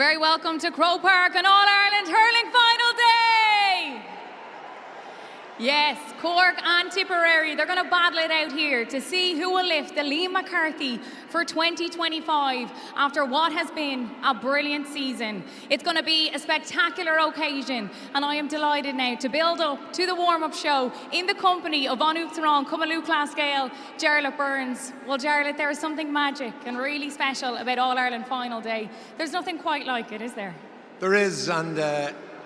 very welcome to Croke Park on All-Ireland Hurling Final Day! Yes, Cork and Tipperary, they're going to battle it out here to see who will lift the Liam McCarthy for 2025 after what has been a brilliant season. It's going to be a spectacular occasion, and I am delighted now to build up to the warm-up show in the company of Anuk Theron, Cumalú Clascale, Jarlath Burns. Well, Jarlath, there is something magic and really special about All-Ireland Final Day. There's nothing quite like it, is there? There is, and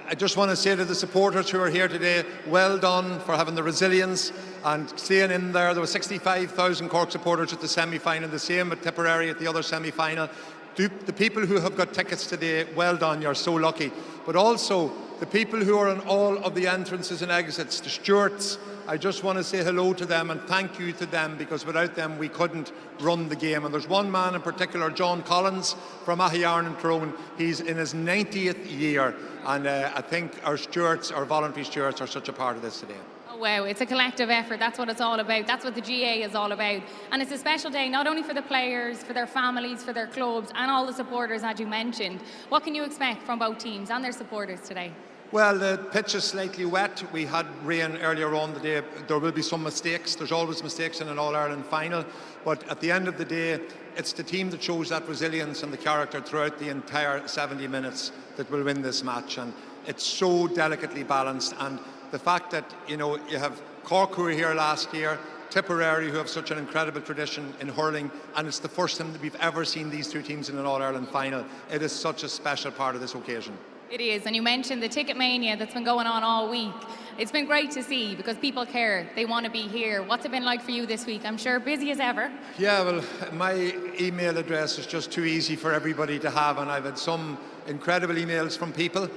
I just want to say to the supporters who are here today, well done for having the resilience and staying in there. There were 65,000 Cork supporters at the semi-final, the same at Tipperary at the other semi-final. The people who have got tickets today, well done, you're so lucky. But also, the people who are on all of the entrances and exits, the stewards, I just want to say hello to them and thank you to them, because without them we couldn't run the game. And there's one man in particular, John Collins from Ahiyarn and Tyrone. He's in his 90th year, and I think our stewards, our voluntary stewards, are such a part of this today. Oh wow, it's a collective effort. That's what it's all about. That's what the GAA is all about. And it's a special day not only for the players, for their families, for their clubs and all the supporters, as you mentioned. What can you expect from both teams and their supporters today? Well, the pitch is slightly wet. We had rain earlier on the day. There will be some mistakes. There's always mistakes in an All-Ireland final. But at the end of the day, it's the team that shows that resilience and the character throughout the entire 70 minutes that will win this match. And it's so delicately balanced. And the fact that, you know, you have Cork, who were here last year, Tipperary, who have such an incredible tradition in hurling, and it's the first time that we've ever seen these two teams in an All-Ireland final. It is such a special part of this occasion. It is, and you mentioned the ticket mania that's been going on all week. It's been great to see because people care, they want to be here. What's it been like for you this week? I'm sure busy as ever. Yeah, well, my email address is just too easy for everybody to have, and I've had some incredible emails from people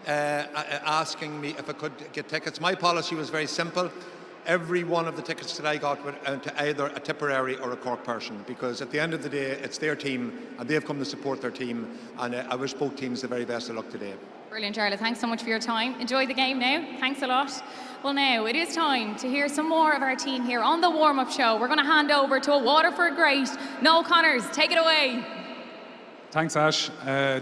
asking me if I could get tickets. My policy was very simple. Every one of the tickets that I got were to either a Tipperary or a Cork person, because at the end of the day it's their team and they've come to support their team, and I wish both teams the very best of luck today. Brilliant, Jarlath. Thanks so much for your time. Enjoy the game now. Thanks a lot. Well, now it is time to hear some more of our team here on the warm-up show. We're going to hand over to a Waterford great, Noel Connors. Take it away. Thanks, Ash.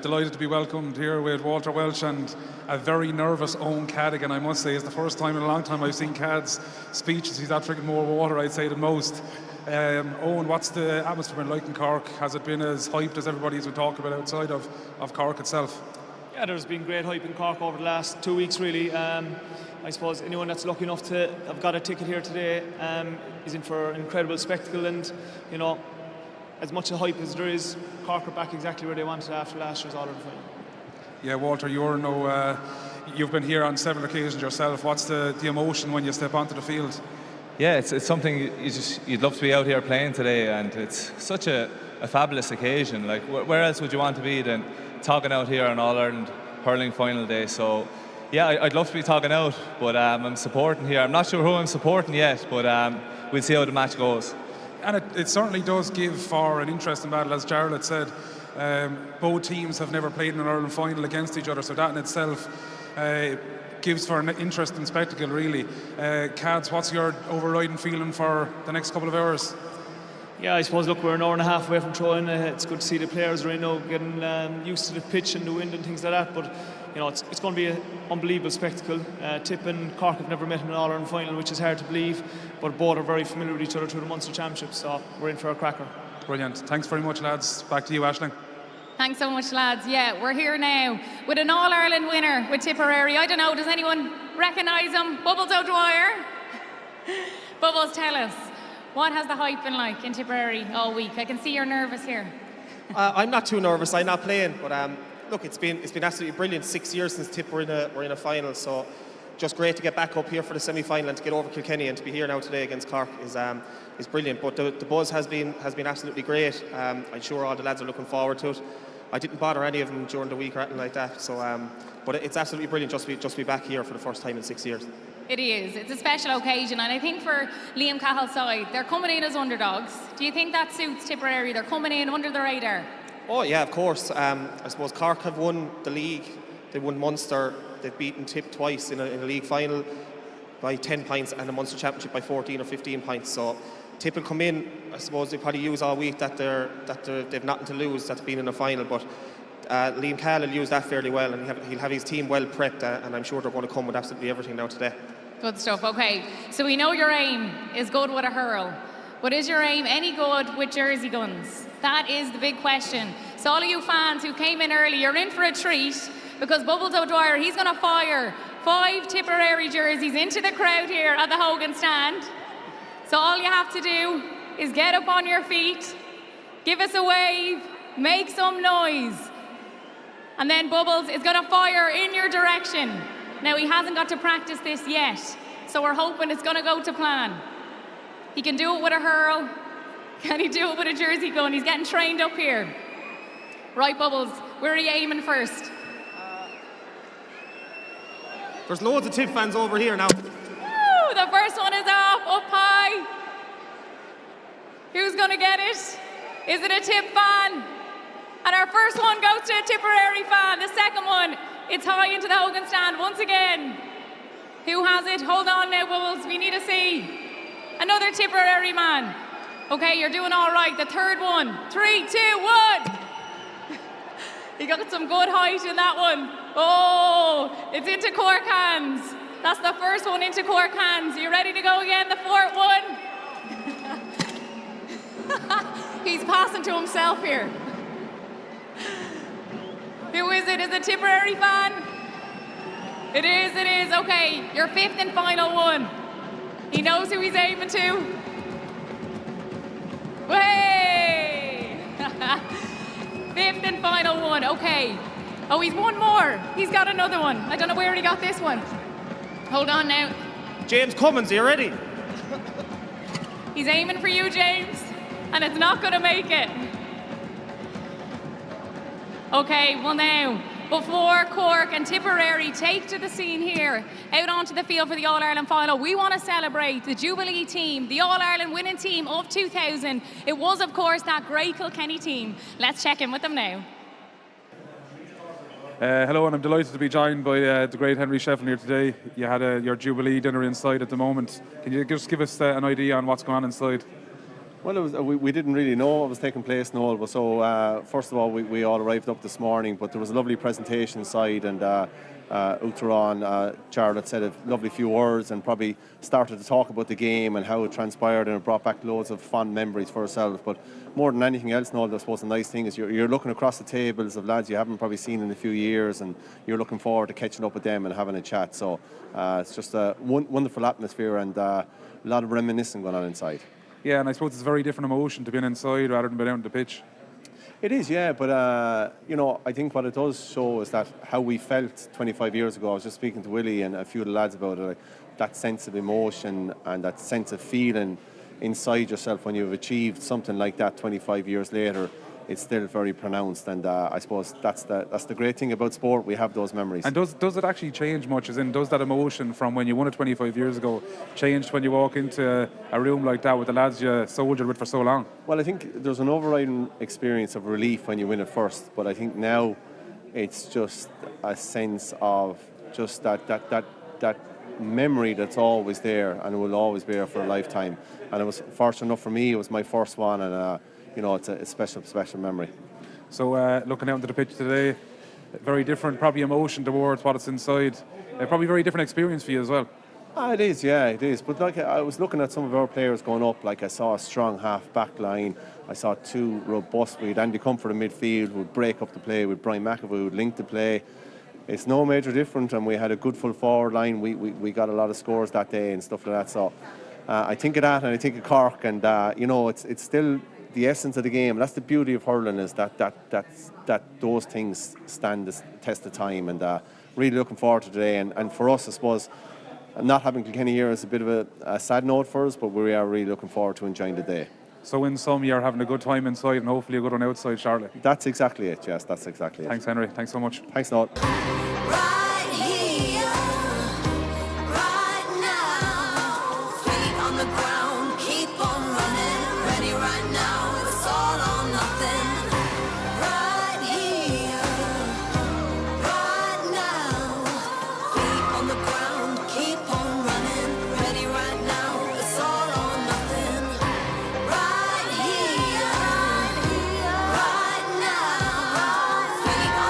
Delighted to be welcomed here with Walter Welch and a very nervous Owen Cadigan, I must say. It's the first time in a long time I've seen Cad's speeches. He's had drinking more water, I'd say, than most. Owen, what's the atmosphere been like in Cork? Has it been as hyped as everybody's been talking about outside of Cork itself? Yeah, there's been great hype in Cork over the last 2 weeks, really. I suppose anyone that's lucky enough to have got a ticket here today is in for an incredible spectacle, and, you know, as much a hype as there is, Cork are back exactly where they wanted after last year's All-Ireland final. Yeah, Walter, you've been here on several occasions yourself. What's the emotion when you step onto the field? Yeah, it's something you'd love to be out here playing today, and it's such a fabulous occasion. Like, where else would you want to be than talking out here on All-Ireland Hurling Final Day? So, yeah, I'd love to be talking out, but I'm supporting here. I'm not sure who I'm supporting yet, but we'll see how the match goes. And it certainly does give for an interesting battle, as Jarlath said. Both teams have never played in an Ireland final against each other, so that in itself gives for an interesting spectacle, really. Cads, what's your overriding feeling for the next couple of hours? Yeah, I suppose, look, we're an hour and a half away from throwing. It's good to see the players right now getting used to the pitch and the wind and things like that, but you know, it's going to be an unbelievable spectacle. Tip and Cork have never met in an All-Ireland final, which is hard to believe, but both are very familiar with each other through the Munster Championship, so we're in for a cracker. Brilliant. Thanks very much, lads. Back to you, Aisling. Thanks so much, lads. Yeah, we're here now with an All-Ireland winner with Tipperary. I don't know, does anyone recognise him? Bubbles O'Dwyer? Bubbles, tell us, what has the hype been like in Tipperary all week? I can see you're nervous here. I'm not too nervous. I'm not playing, but look, it's been absolutely brilliant. 6 years since Tip were in a final, so just great to get back up here for the semi-final and to get over Kilkenny, and to be here now today against Cork is brilliant. But the buzz has been absolutely great. I'm sure all the lads are looking forward to it. I didn't bother any of them during the week or anything like that. So, but it's absolutely brilliant just to be back here for the first time in 6 years. It is. It's a special occasion, and I think for Liam Cahill's side, they're coming in as underdogs. Do you think that suits Tipperary? They're coming in under the radar. Oh yeah, of course. I suppose Cork have won the league. They won Munster. They've beaten Tip twice in a league final by 10 points, and the Munster Championship by 14 or 15 points. So Tip will come in. I suppose they probably use all week that they've nothing to lose. That's been in a final, but Liam Cahill will use that fairly well, and he'll have his team well prepped, and I'm sure they're going to come with absolutely everything now today. Good stuff. Okay, so we know your aim is good with a hurl, but is your aim any good with jersey guns? That is the big question. So all of you fans who came in early, you're in for a treat, because Bubbles O'Dwyer, he's going to fire 5 Tipperary jerseys into the crowd here at the Hogan stand. So all you have to do is get up on your feet, give us a wave, make some noise, and then Bubbles is going to fire in your direction. Now, he hasn't got to practice this yet, so we're hoping it's going to go to plan. He can do it with a hurl. Can he do it with a jersey gun? He's getting trained up here. Right, Bubbles, where are you aiming first? There's loads of Tip fans over here now. Woo, the first one is off, up high. Who's going to get it? Is it a Tip fan? And our first one goes to a Tipperary fan. The second one, it's high into the Hogan stand once again. Who has it? Hold on now, Bubbles. We need to see. Another Tipperary man. Okay, you're doing all right. The third one. 3, 2, 1. He got some good height in that one. Oh, it's into Cork hands. That's the first one into Cork hands. You ready to go again? The fourth one. He's passing to himself here. Who is it? Is it a Tipperary fan? It is, it is. Okay, your fifth and final one. He knows who he's aiming to. Way! Fifth and final one. Okay. Oh, he's one more. He's got another one. I don't know where he got this one. Hold on now. James Cummins, are you ready? He's aiming for you, James, and it's not going to make it. Okay, well now, before Cork and Tipperary take to the scene here, out onto the field for the All-Ireland final, we want to celebrate the Jubilee team, the All-Ireland winning team of 2000. It was, of course, that great Kilkenny team. Let's check in with them now. Hello, and I'm delighted to be joined by the great Henry Shefflin here today. You had your Jubilee dinner inside at the moment. Can you just give us an idea on what's going on inside? Well, it was, we didn't really know what was taking place, Noel. But so, first of all, we all arrived up this morning, but there was a lovely presentation inside, and Uachtaráin, Charlotte said a lovely few words and probably started to talk about the game and how it transpired, and it brought back loads of fond memories for herself. But more than anything else, Noel, I suppose the nice thing is you're looking across the tables of lads you haven't probably seen in a few years, and you're looking forward to catching up with them and having a chat. So it's just a wonderful atmosphere, and a lot of reminiscing going on inside. Yeah, and I suppose it's a very different emotion to being inside rather than being out on the pitch. It is, yeah, but you know, I think what it does show is that how we felt 25 years ago. I was just speaking to Willie and a few of the lads about it, like that sense of emotion and that sense of feeling inside yourself when you've achieved something like that 25 years later. It's still very pronounced, and I suppose that's the great thing about sport. We have those memories. And does it actually change much? As in, does that emotion from when you won it 25 years ago change when you walk into a room like that with the lads you soldiered with for so long? Well, I think there's an overriding experience of relief when you win it first, but I think now it's just a sense of just that memory that's always there and will always be there for a lifetime. And it was fortunate enough for me; it was my first one, and you know, it's a special memory. So looking out into the pitch today, very different probably emotion towards what it's inside. Probably very different experience for you as well. It is, yeah, it is. But like I was looking at some of our players going up, like I saw a strong half back line. I saw two robust. We had Andy Comfort in midfield who would break up the play, with Brian McAvoy who would link the play. It's no major different, and we had a good full forward line. We got a lot of scores that day and stuff like that. So I think of that, and I think of Cork, and you know, it's still the essence of the game. That's the beauty of hurling, is that those things stand the test of time, and really looking forward to today. And for us, I suppose, not having Kilkenny here is a bit of a sad note for us, but we are really looking forward to enjoying the day. So in sum, you're having a good time inside and hopefully a good one outside, Charlotte. That's exactly it, yes, that's exactly it. Thanks, Henry. Thanks so much. Thanks, Noel. Right here, right now, feet on the ground, keep on running, ready right now, it's all or nothing. Right here, right now, feet on the ground, keep on running, ready right now, it's all or nothing. Right here, right now, feet on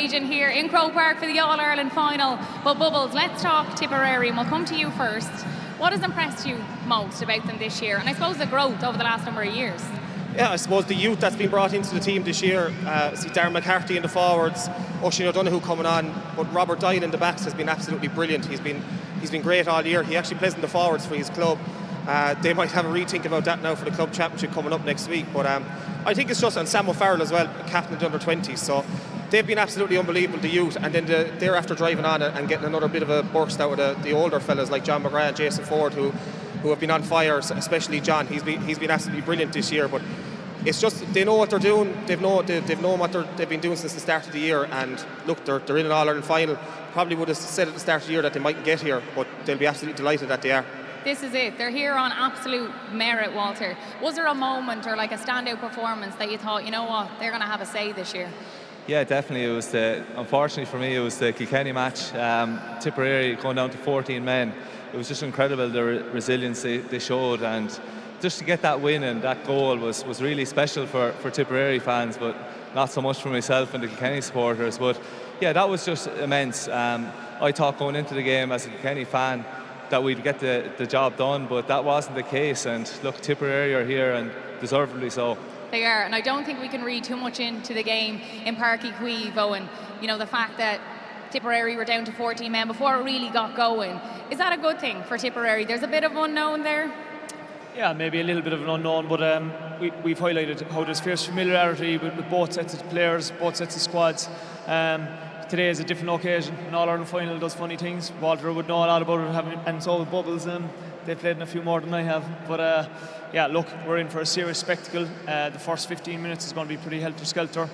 occasion here in Croke Park for the All-Ireland final. But Bubbles, let's talk Tipperary, and we'll come to you first. What has impressed you most about them this year? And I suppose the growth over the last number of years. Yeah, I suppose the youth that's been brought into the team this year. See Darren McCarthy in the forwards, Oisin O'Donoghue coming on, but Robert Doyle in the backs has been absolutely brilliant. He's been great all year. He actually plays in the forwards for his club. They might have a rethink about that now for the club championship coming up next week. But I think it's just, and Sam O'Farrell as well, captain of the under-20s. So they've been absolutely unbelievable, the youth. And then they're after driving on and getting another bit of a burst out of the older fellas like John McGrath and Jason Ford, who have been on fire, especially John. He's been absolutely brilliant this year. But it's just, they know what they're doing. They've known what they've been doing since the start of the year. And look, they're in an All-Ireland final. Probably would have said at the start of the year that they mightn't get here, but they'll be absolutely delighted that they are. This is it. They're here on absolute merit, Walter. Was there a moment or like a standout performance that you thought, you know what, they're going to have a say this year? Yeah, definitely. It was unfortunately for me, it was the Kilkenny match. Tipperary going down to 14 men. It was just incredible, the resilience they showed, and just to get that win and that goal was really special for Tipperary fans, but not so much for myself and the Kilkenny supporters. But yeah, that was just immense. I thought going into the game as a Kilkenny fan that we'd get the job done, but that wasn't the case. And look, Tipperary are here, and deservedly so. They are, and I don't think we can read too much into the game in Páirc Uí Chaoimh, Owen. You know, the fact that Tipperary were down to 14 men before it really got going. Is that a good thing for Tipperary? There's a bit of unknown there. Yeah, maybe a little bit of an unknown, but we've highlighted how there's fierce familiarity with both sets of players, both sets of squads. Today is a different occasion. An All-Ireland final does funny things. Walter would know a lot about it, and so with Bubbles. They've played in a few more than I have. But yeah, look, we're in for a serious spectacle. The first 15 minutes is going to be pretty helter-skelter.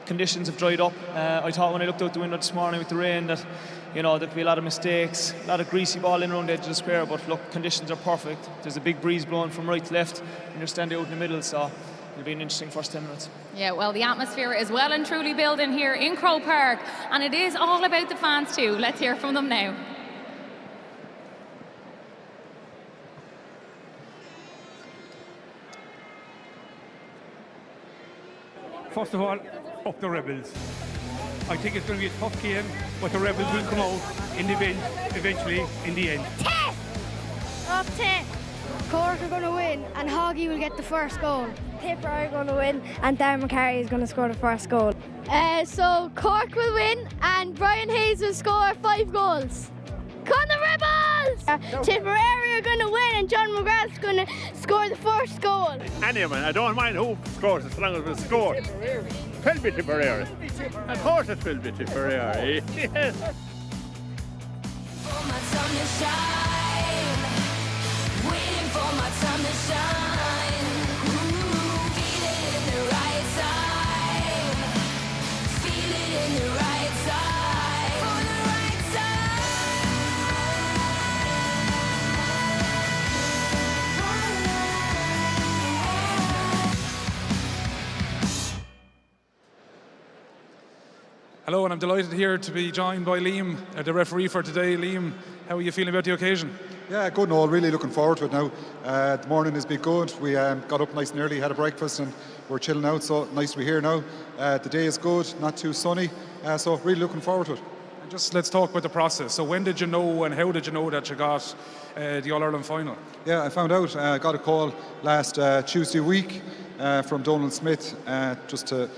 Conditions have dried up. I thought when I looked out the window this morning with the rain that, you know, there'd be a lot of mistakes, a lot of greasy ball in around the edge of the square. But look, conditions are perfect. There's a big breeze blowing from right to left, and you're standing out in the middle. So it'll be an interesting first 10 minutes. Yeah, well, the atmosphere is well and truly building here in Croke Park, and it is all about the fans too. Let's hear from them now. First of all, up the Rebels. I think it's going to be a tough game, but the Rebels will come out in the end, eventually in the end. 10! Up 10. Cork are going to win, and Hoggy will get the first goal. Tipperary are going to win, and Darren McCarthy is going to score the first goal. So Cork will win, and Brian Hayes will score 5 goals. Come the Rebels! Tipperary are going to win, and John McGrath's going to score the first goal. Anyone, I don't mind who scores as long as we score. It will be Tipperary. Of course it will be Tipperary. Yes. For my sun to shine, waiting for my time to shine. Feel it in the right time, feel it in the right time, for the right time. Hello, and I'm delighted here to be joined by Liam, the referee for today. Liam, how are you feeling about the occasion? Yeah, good and all. Really looking forward to it now. The morning has been good. We got up nice and early, had a breakfast, and we're chilling out, so nice to be here now. The day is good, not too sunny, so really looking forward to it. And just let's talk about the process. So when did you know and how did you know that you got the All-Ireland final? Yeah, I found out. I got a call last Tuesday week from Donald Smith just to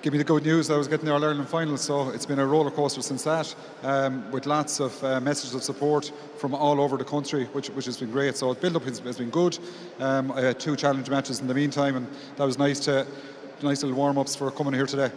give me the good news that I was getting the All-Ireland final. So it's been a roller coaster since that, with lots of messages of support from all over the country, which has been great. So the build-up has been good. I had 2 challenge matches in the meantime, and that was nice little warm-ups for coming here today.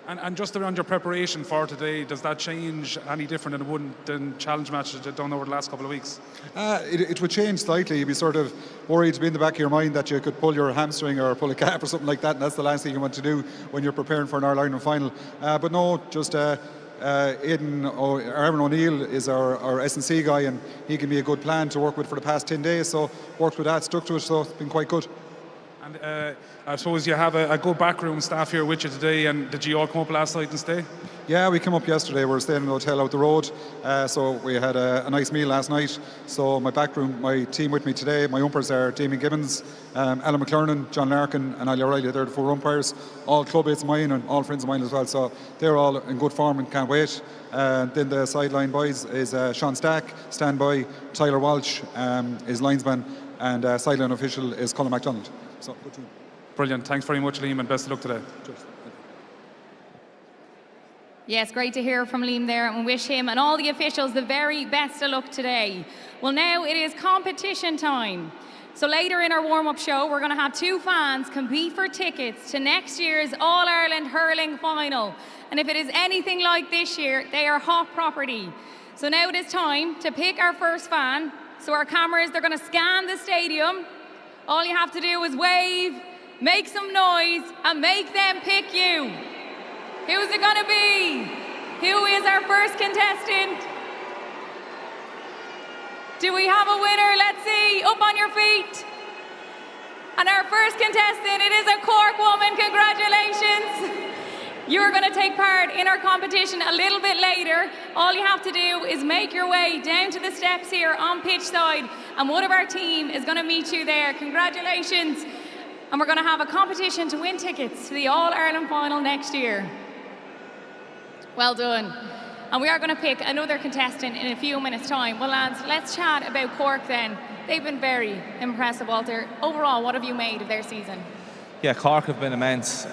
And just around your preparation for today, does that change any different than it would than challenge matches you've done over the last couple of weeks? It would change slightly. You'd be sort of worried to be in the back of your mind that you could pull your hamstring or pull a calf or something like that, and that's the last thing you want to do when you're preparing for an All-Ireland final. But no, just Aaron O'Neill is our S&C guy, and he can be a good plan to work with for the past 10 days. So worked with that, stuck to it, so it's been quite good. And I suppose you have a good backroom staff here with you today, and did you all come up last night and stay? Yeah, we came up yesterday. We were staying in a hotel out the road, so we had a nice meal last night. So my backroom, my team with me today, my umpires are Damien Gibbons, Alan McLernan, John Larkin and Ali O'Reilly. They're the 4 umpires, all clubmates of mine and all friends of mine as well. So they're all in good form and can't wait. Then the sideline boys is Sean Stack, standby, Tyler Walsh is linesman, and sideline official is Colin MacDonald. So good team. Brilliant. Thanks very much, Liam, and best of luck today. Cheers. Yes, great to hear from Liam there, and wish him and all the officials the very best of luck today. Well, now it is competition time. So later in our warm-up show, we're going to have 2 fans compete for tickets to next year's All-Ireland Hurling Final. And if it is anything like this year, they are hot property. So now it is time to pick our first fan. So our cameras, they're going to scan the stadium. All you have to do is wave, make some noise, and make them pick you. Who's it going to be? Who is our first contestant? Do we have a winner? Let's see. Up on your feet. And our first contestant, it is a Cork woman. Congratulations. You're going to take part in our competition a little bit later. All you have to do is make your way down to the steps here on pitch side, and one of our team is going to meet you there. Congratulations. And we're going to have a competition to win tickets to the All-Ireland Final next year. Well done. And we are going to pick another contestant in a few minutes' time. Well, lads, let's chat about Cork then. They've been very impressive, Walter. Overall, what have you made of their season? Yeah, Cork have been immense.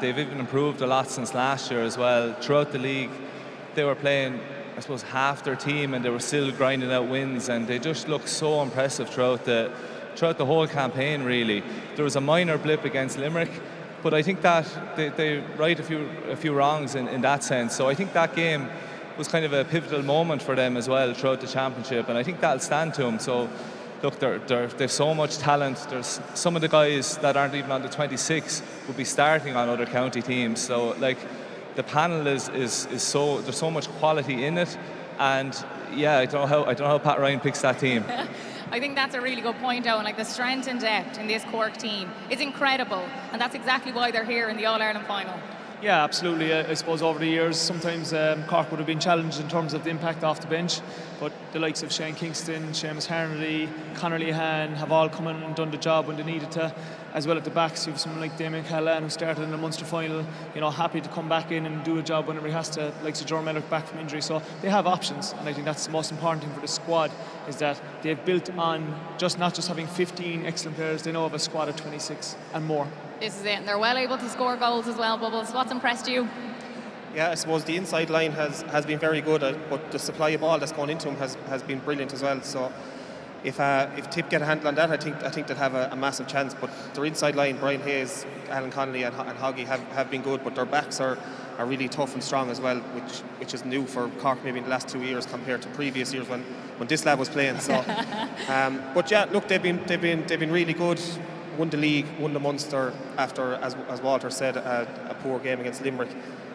They've even improved a lot since last year as well. Throughout the league, they were playing, I suppose, half their team, and they were still grinding out wins, and they just looked so impressive throughout the whole campaign, really. There was a minor blip against Limerick, but I think that they right a few wrongs in that sense. So I think that game was kind of a pivotal moment for them as well throughout the championship, and I think that'll stand to them. So look, they've so much talent. There's some of the guys that aren't even on the 26 would be starting on other county teams. So like the panel is so, there's so much quality in it, and yeah, I don't know how Pat Ryan picks that team. I think that's a really good point, Owen. Like, the strength and depth in this Cork team is incredible, and that's exactly why they're here in the All-Ireland Final. Yeah, absolutely. I suppose over the years, sometimes Cork would have been challenged in terms of the impact off the bench, but the likes of Shane Kingston, Seamus Harnedy, Conor Lehan have all come in and done the job when they needed to. As well at the backs, you have someone like Damien Callahan who started in the Munster final, happy to come back in and do a job whenever he has to, like Sir Jordan Mellick back from injury. So they have options, and I think that's the most important thing for the squad, is that they've built on not just having 15 excellent players, they know of a squad of 26 and more. This is it, and they're well able to score goals as well. Bubbles, what's impressed you? Yeah, I suppose the inside line has been very good, but the supply of ball that's gone into him has been brilliant as well. So if Tip get a handle on that, I think they'll have a massive chance. But their inside line, Brian Hayes, Alan Connolly and Hoggy have been good, but their backs are really tough and strong as well, which is new for Cork maybe in the last 2 years compared to previous years when this lad was playing. So, but yeah, look, they've been really good. Won the league, won the Munster after, as Walter said, a poor game against Limerick,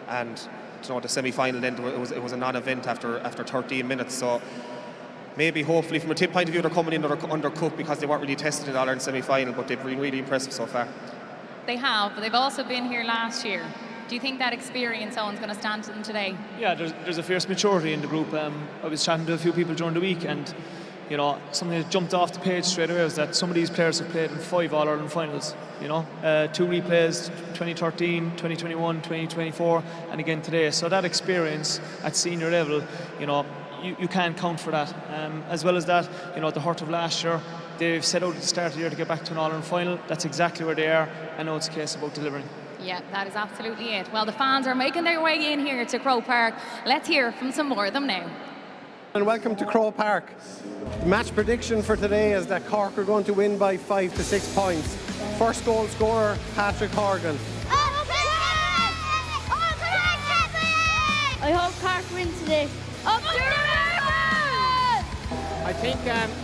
and the semi-final then it was a non-event after 13 minutes. So maybe, hopefully, from a Tip point of view, they're coming in undercooked because they weren't really tested in All-Ireland semi-final, but they've been really impressive so far. They have, but they've also been here last year. Do you think that experience, Owen's going to stand to them today? Yeah, there's a fierce maturity in the group. I was chatting to a few people during the week, and something that jumped off the page straight away was that some of these players have played in 5 All-Ireland finals. 2 replays, 2013, 2021, 2024, and again today. So that experience at senior level, you can't count for that. As well as that, at the heart of last year, they've set out at the start of the year to get back to an All-Ireland final. That's exactly where they are. I know it's a case about delivering. Yeah, that is absolutely it. Well, the fans are making their way in here to Croke Park. Let's hear from some more of them now. And welcome to Croke Park. The match prediction for today is that Cork are going to win by 5 to 6 points. First goal scorer, Patrick Horgan. I hope Cork wins today. I think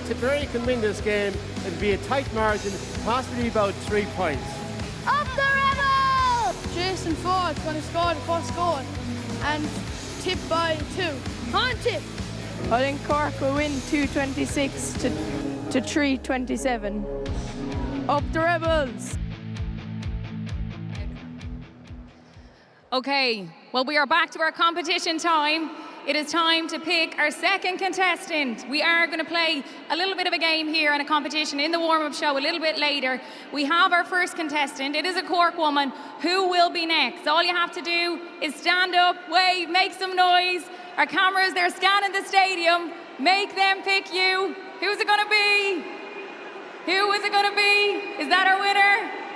Tipperary can win this game. It'll be a tight margin, possibly about 3 points. Up the Rebels! Jason Ford's going to score the first goal and Tip by 2. On Tip! I think Cork will win 2-26 to 3-27. Up the Rebels! Okay, well, we are back to our competition time. It is time to pick our second contestant. We are going to play a little bit of a game here and a competition in the warm-up show a little bit later. We have our first contestant. It is a Cork woman. Who will be next? All you have to do is stand up, wave, make some noise. Our cameras, they're scanning the stadium. Make them pick you. Who's it going to be? Who is it going to be? Is that our winner?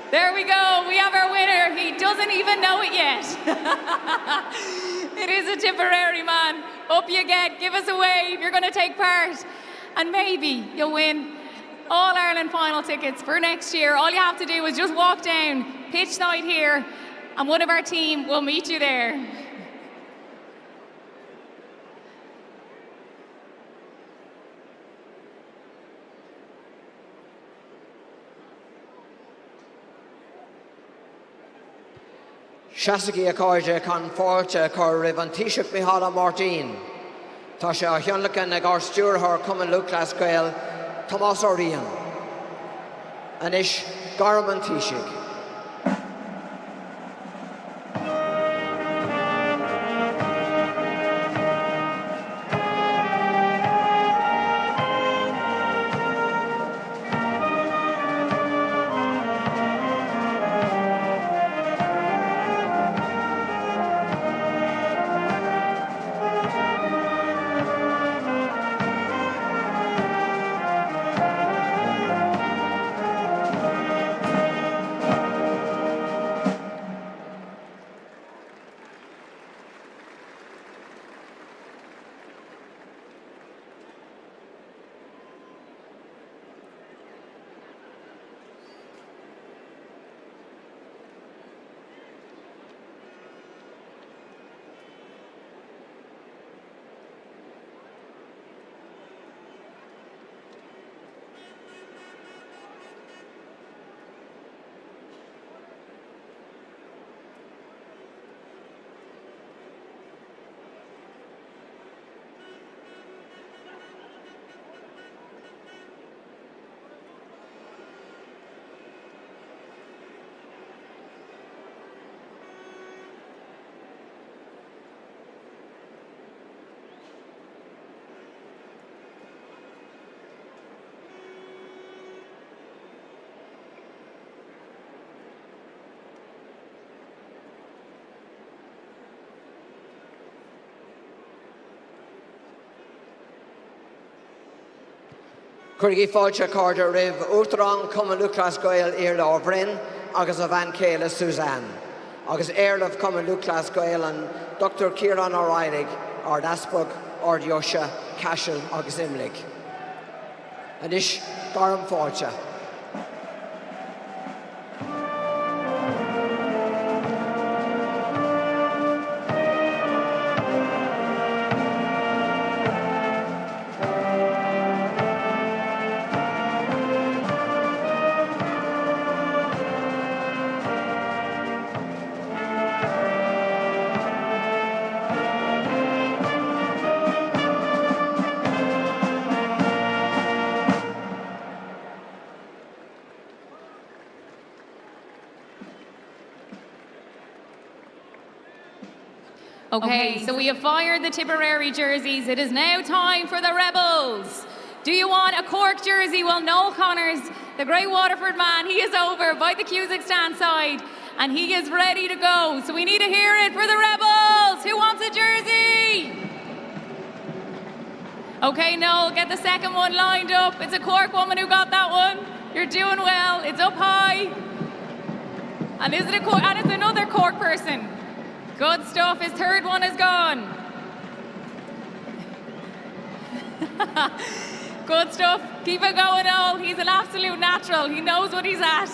There we go, we have our winner. He doesn't even know it yet. It is a Tipperary man. Up you get, give us a wave, you're gonna take part. And maybe you'll win All Ireland final tickets for next year. All you have to do is just walk down pitch side here and one of our team will meet you there. Shasaki Akoja con Forte Cor Rivan Tishuk Mihala Martin. Tasha Hyunlakan Agar Stuart Her Common Luke Lasquale Thomas Orion. Anish Garman Tishik. Curigi Fáilte Carter Riv Uachtarán Cumann Lucas Gael Irla Brin agus a Van Céla Suzanne agus Earl Cumann Lucas Gael and Dr. Kieran O'Reilly Ard Aspug Ard Yosha Cashel agus Imlik. Anish Garam Fáilte. Okay, so we have fired the Tipperary jerseys. It is now time for the Rebels. Do you want a Cork jersey? Well, Noel Connors, the great Waterford man, he is over by the Cusack stand side and he is ready to go. So we need to hear it for the Rebels. Who wants a jersey? Okay, Noel, get the second one lined up. It's a Cork woman who got that one. You're doing well. It's up high. And is it a Cork? And it's another Cork person. Good stuff. His third one is gone. Good stuff. Keep it going, Noel. He's an absolute natural. He knows what he's at.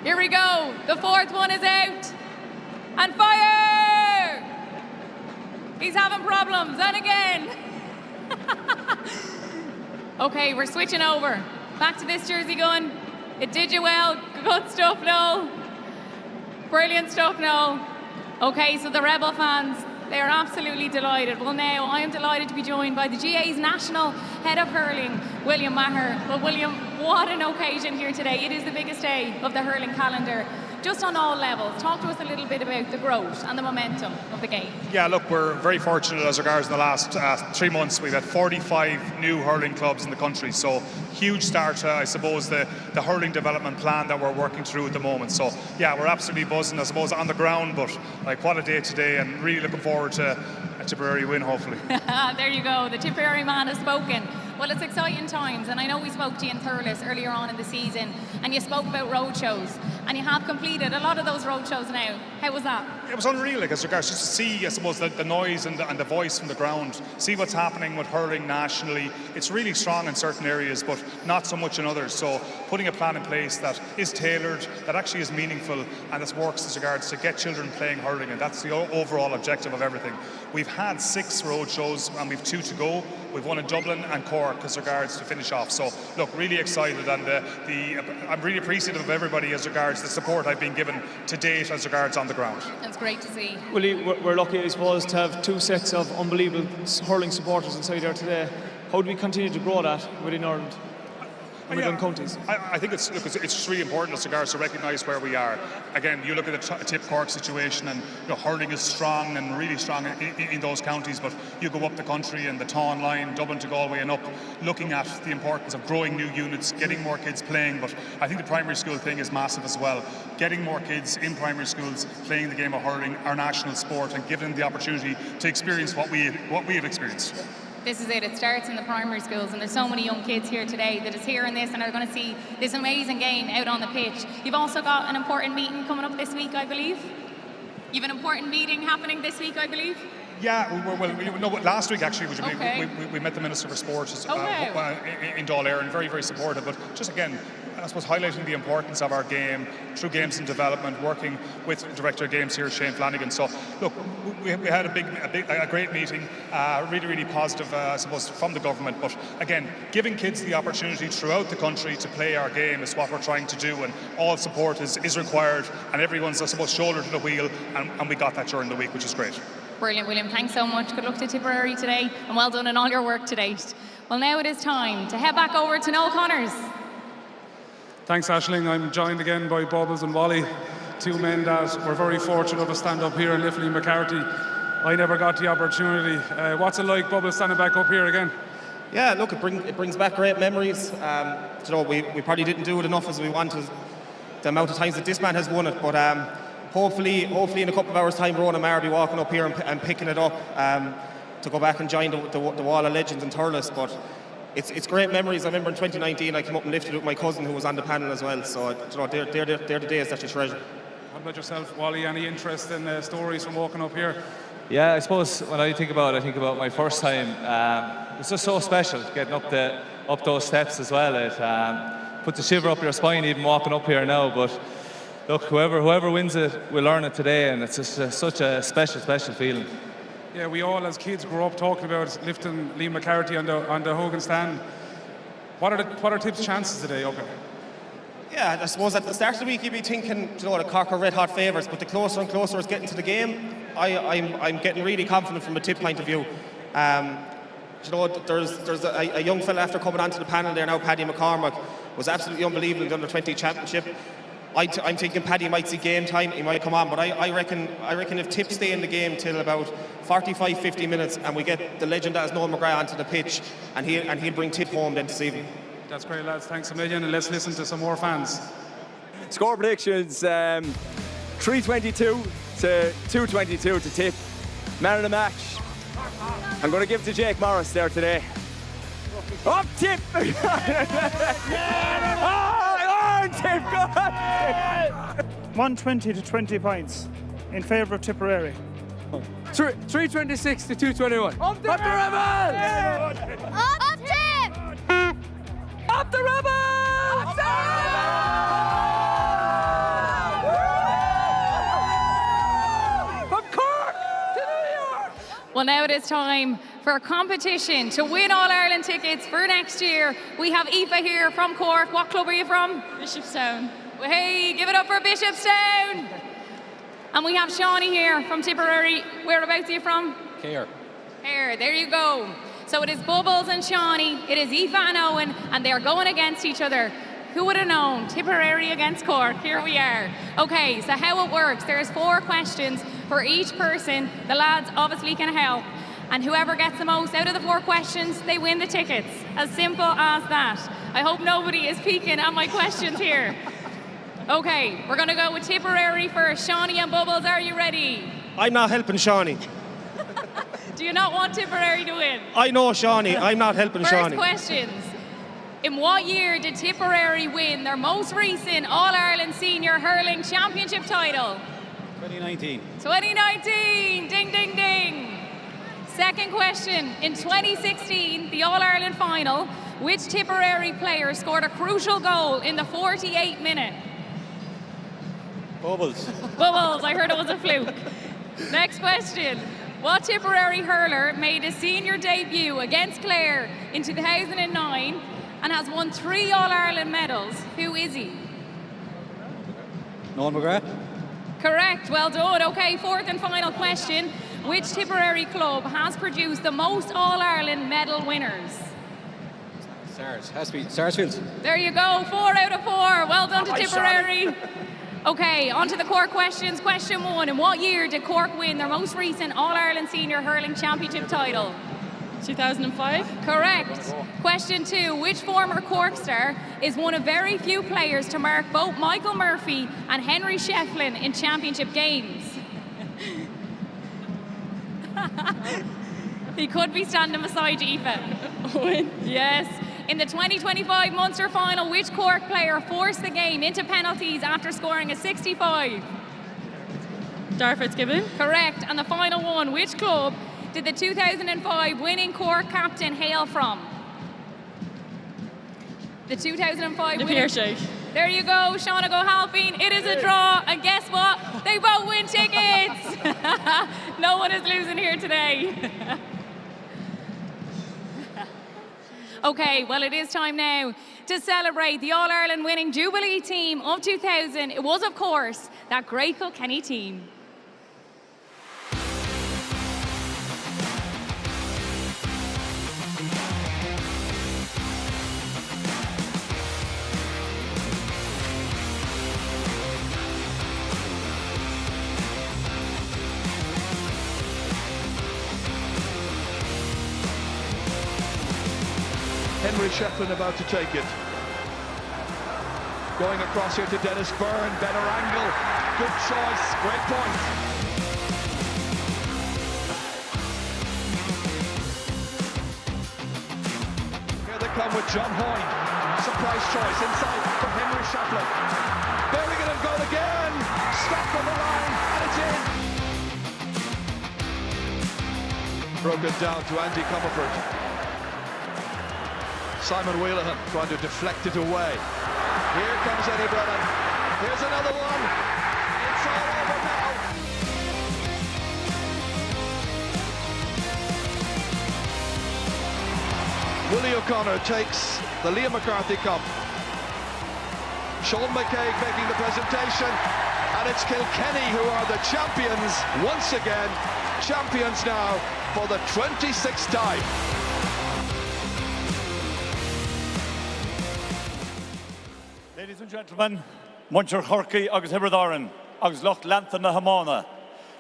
Here we go. The fourth one is out. And fire! He's having problems. And again. Okay, we're switching over. Back to this jersey gun. It did you well. Good stuff, Noel. Brilliant stuff, Noel. Okay, so the Rebel fans, they are absolutely delighted. Well, now I am delighted to be joined by the GAA's National Head of Hurling, William Maher. Well, William, what an occasion here today. It is the biggest day of the hurling calendar. just on all levels. Talk to us a little bit about the growth and the momentum of the game. Yeah, look, we're very fortunate as regards in the last 3 months. We've had 45 new hurling clubs in the country, so huge start to, I suppose, the hurling development plan that we're working through at the moment. So yeah, we're absolutely buzzing, I suppose, on the ground, but like what a day today, and really looking forward to a Tipperary win, hopefully. There you go, the Tipperary man has spoken. Well, it's exciting times, and I know we spoke to you in Thurles earlier on in the season, and you spoke about road shows, and you have completed a lot of those road shows now. How was that? It was unreal, like, as regards just to see, I suppose, the noise and the voice from the ground, see what's happening with hurling nationally. It's really strong in certain areas, but not so much in others. So putting a plan in place that is tailored, that actually is meaningful, and that works as regards to get children playing hurling, and that's the overall objective of everything. We've had 6 road shows, and we've 2 to go. We've one in Dublin and Cork as regards to finish off. So look, really excited, and I'm really appreciative of everybody as regards the support I've been given to date as regards on the ground. That's great to see. Willie, we're lucky, I suppose, to have 2 sets of unbelievable hurling supporters inside there today. How do we continue to grow that within Ireland? Within counties? I think it's just really important as regards to recognise where we are. Again, you look at the Tip Cork situation, and hurling is strong and really strong in those counties, but you go up the country and the Tawn line, Dublin to Galway and up, looking at the importance of growing new units, getting more kids playing. But I think the primary school thing is massive as well. Getting more kids in primary schools playing the game of hurling, our national sport, and giving them the opportunity to experience what we have experienced. This is it. It starts in the primary schools, and there's so many young kids here today that is hearing this and are going to see this amazing game out on the pitch. You've also got an important meeting coming up this week, I believe. You've an important meeting happening this week, I believe. Yeah, last week actually Okay. we met the Minister for Sport wow. in Dáil and very, very supportive. But just again, I suppose highlighting the importance of our game through games and development, working with Director of Games here, Shane Flanagan. So look, we had a great meeting, really, really positive, I suppose, from the government. But again, giving kids the opportunity throughout the country to play our game is what we're trying to do, and all support is required, and everyone's, I suppose, shoulder to the wheel, and we got that during the week, which is great. Brilliant, William. Thanks so much. Good luck to Tipperary today, and well done in all your work to date. Well, now it is time to head back over to Noel Connors. Thanks, Aisling. I'm joined again by Bubbles and Wally, 2 men that were very fortunate to stand up here in Liffey McCarthy. I never got the opportunity. What's it like, Bubbles, standing back up here again? Yeah, look, it brings back great memories. We probably didn't do it enough as we wanted, the amount of times that this man has won it, but hopefully in a couple of hours' time, Rowan and Mara will be walking up here and picking it up to go back and join the Wall of Legends in Thurles. But it's great memories. I remember in 2019 I came up and lifted it with my cousin who was on the panel as well. So they're the days that you treasure. What about yourself, Wally? Any interest in stories from walking up here? Yeah, I suppose when I think about my first time. It's just so special getting up those steps as well. It puts a shiver up your spine even walking up here now. But look, whoever wins it will learn it today, and it's just such a special feeling. Yeah, we all as kids grew up talking about lifting Liam McCarthy on the Hogan stand. What are Tip's chances today up here? Yeah, I suppose at the start of the week you'd be thinking, the Cork are red hot favourites, but the closer and closer it's getting to the game, I'm getting really confident from a Tip point of view. There's a young fella after coming onto the panel there now, Paddy McCormack, was absolutely unbelievable in the Under-20 Championship. I'm thinking Paddy might see game time, he might come on, but I reckon if Tip stay in the game till about 45-50 minutes and we get the legend that is Noel McGrath onto the pitch, and he'll bring Tip home then this evening. That's great, lads. Thanks a million, and let's listen to some more fans. Score predictions, 322 to 222 to Tip. Man of the match, I'm going to give it to Jake Morris there today. Up Tip! Tip, go on! 120 to 20 points in favour of Tipperary. 326 to 221. Up the Rebels! Up Tip! Up the Rebels! Up the Rebels! From Cork to New York! Well, now it is time for a competition to win All-Ireland tickets for next year. We have Aoife here from Cork. What club are you from? Bishopstown. Well, hey, give it up for Bishopstown. And we have Shawnee here from Tipperary. Whereabouts are you from? Care. Here, there you go. So it is Bubbles and Shawnee, it is Aoife and Owen, and they are going against each other. Who would have known? Tipperary against Cork. Here we are. Okay, so how it works, there's 4 questions for each person. The lads obviously can help. And whoever gets the most out of the 4 questions, they win the tickets. As simple as that. I hope nobody is peeking at my questions here. Okay, we're going to go with Tipperary first. Shawnee and Bubbles, are you ready? I'm not helping Shawnee. Do you not want Tipperary to win? I know Shawnee. I'm not helping Shawnee. First questions. In what year did Tipperary win their most recent All-Ireland Senior Hurling Championship title? 2019. 2019! Ding, ding, ding! Second question. In 2016, the All-Ireland final, which Tipperary player scored a crucial goal in the 48th minute? Bubbles. Bubbles, I heard it was a fluke. Next question. What Tipperary hurler made his senior debut against Clare in 2009 and has won 3 All-Ireland medals? Who is he? Noel McGrath. Correct, well done. Okay, 4th and final question. Which Tipperary club has produced the most All-Ireland medal winners? SARS. Has to be Sarsfields. There you go, 4 out of 4. Well done to Tipperary. Okay, on to the Cork questions. Question 1. In what year did Cork win their most recent All-Ireland Senior Hurling Championship title? 2005. Correct. Question 2. Which former Cork star is one of very few players to mark both Michael Murphy and Henry Shefflin in championship games? He could be standing beside you, Aoife. Yes. In the 2025 Munster final, which Cork player forced the game into penalties after scoring a 65? Darragh Fitzgibbon. Correct. And the final one, which club did the 2005 winning Cork captain hail from? The 2005 The winning... Pearshake. There you go, Shauna go helping. It is a draw, and guess what? They both win tickets. No one is losing here today. Okay, well, it is time now to celebrate the All-Ireland winning Jubilee team of 2000. It was, of course, that great Kilkenny team. Henry Shefflin about to take it. Going across here to Dennis Byrne, better angle, good choice, great point. Here they come with John Hoyne, surprise choice inside for Henry Shefflin. Bearing it and goal again, stopped on the line, and it's in. Broken down to Andy Comerford. Simon Wheelahan trying to deflect it away. Here comes Eddie Brennan. Here's another one. It's all over now. Willie O'Connor takes the Liam McCarthy Cup. Sean McCaig making the presentation. And it's Kilkenny who are the champions once again. Champions now for the 26th time. Ladies and gentlemen, Muncher Chorky agus Hiberdaran, agus Loch Lanthan na Hamana.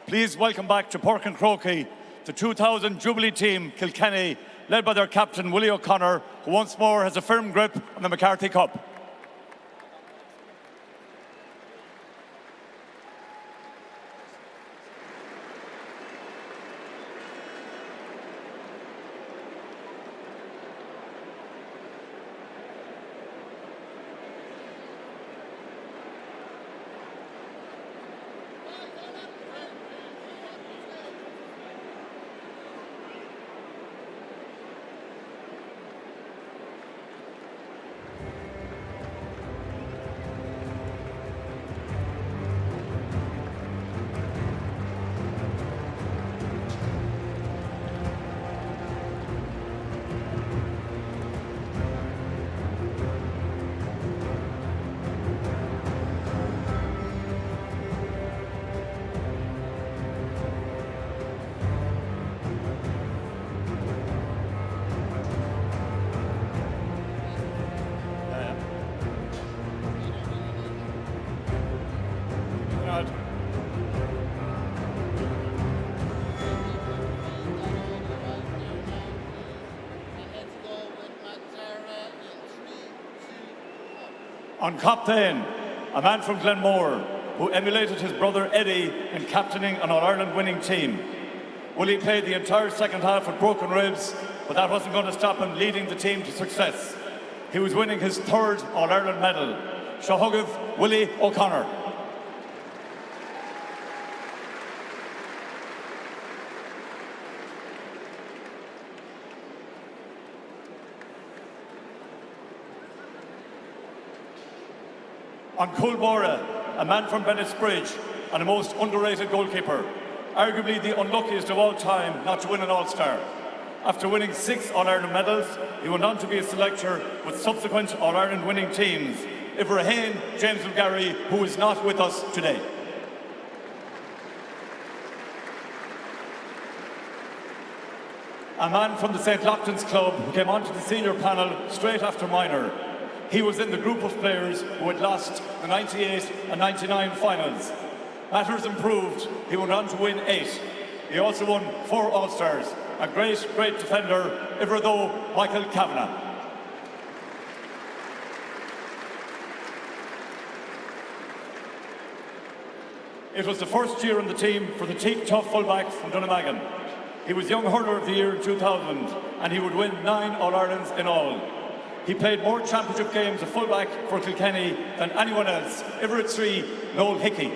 Please welcome back to Pork and Croke the 2000 Jubilee team, Kilkenny, led by their captain Willie O'Connor, who once more has a firm grip on the McCarthy Cup. On captain, a man from Glenmore who emulated his brother Eddie in captaining an All-Ireland winning team. Willie played the entire second half with broken ribs, but that wasn't going to stop him leading the team to success. He was winning his third All-Ireland medal. Shahugov Willie O'Connor. On Coolbora, a man from Bennett's and a most underrated goalkeeper, arguably the unluckiest of all time not to win an All-Star. After winning 6 All-Ireland medals, he went on to be a selector with subsequent All-Ireland winning teams. Ibrahim James McGarry, who is not with us today. A man from the St. Lachlan's club who came onto the senior panel straight after minor. He was in the group of players who had lost the 98 and 99 finals. Matters improved, he went on to win 8. He also won 4 All-Stars. A great, great defender, ever though Michael Kavanagh. It was the first year on the team for the Teak Tough fullback from Dunnamaggin. He was Young Hurler of the Year in 2000, and he would win 9 All-Irelands in all. He played more championship games at fullback for Kilkenny than anyone else, ever at 3, Noel Hickey.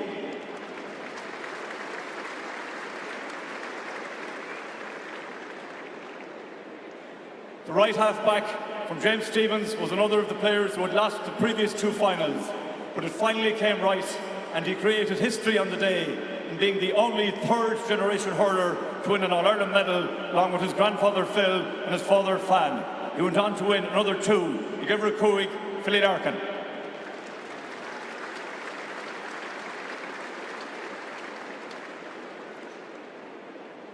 The right half-back from James Stephens was another of the players who had lost the previous 2 finals, but it finally came right, and he created history on the day in being the only 3rd-generation hurler to win an All-Ireland medal, along with his grandfather Phil and his father Fan. He went on to win another 2, Igivra Cuig, Philly Larkin.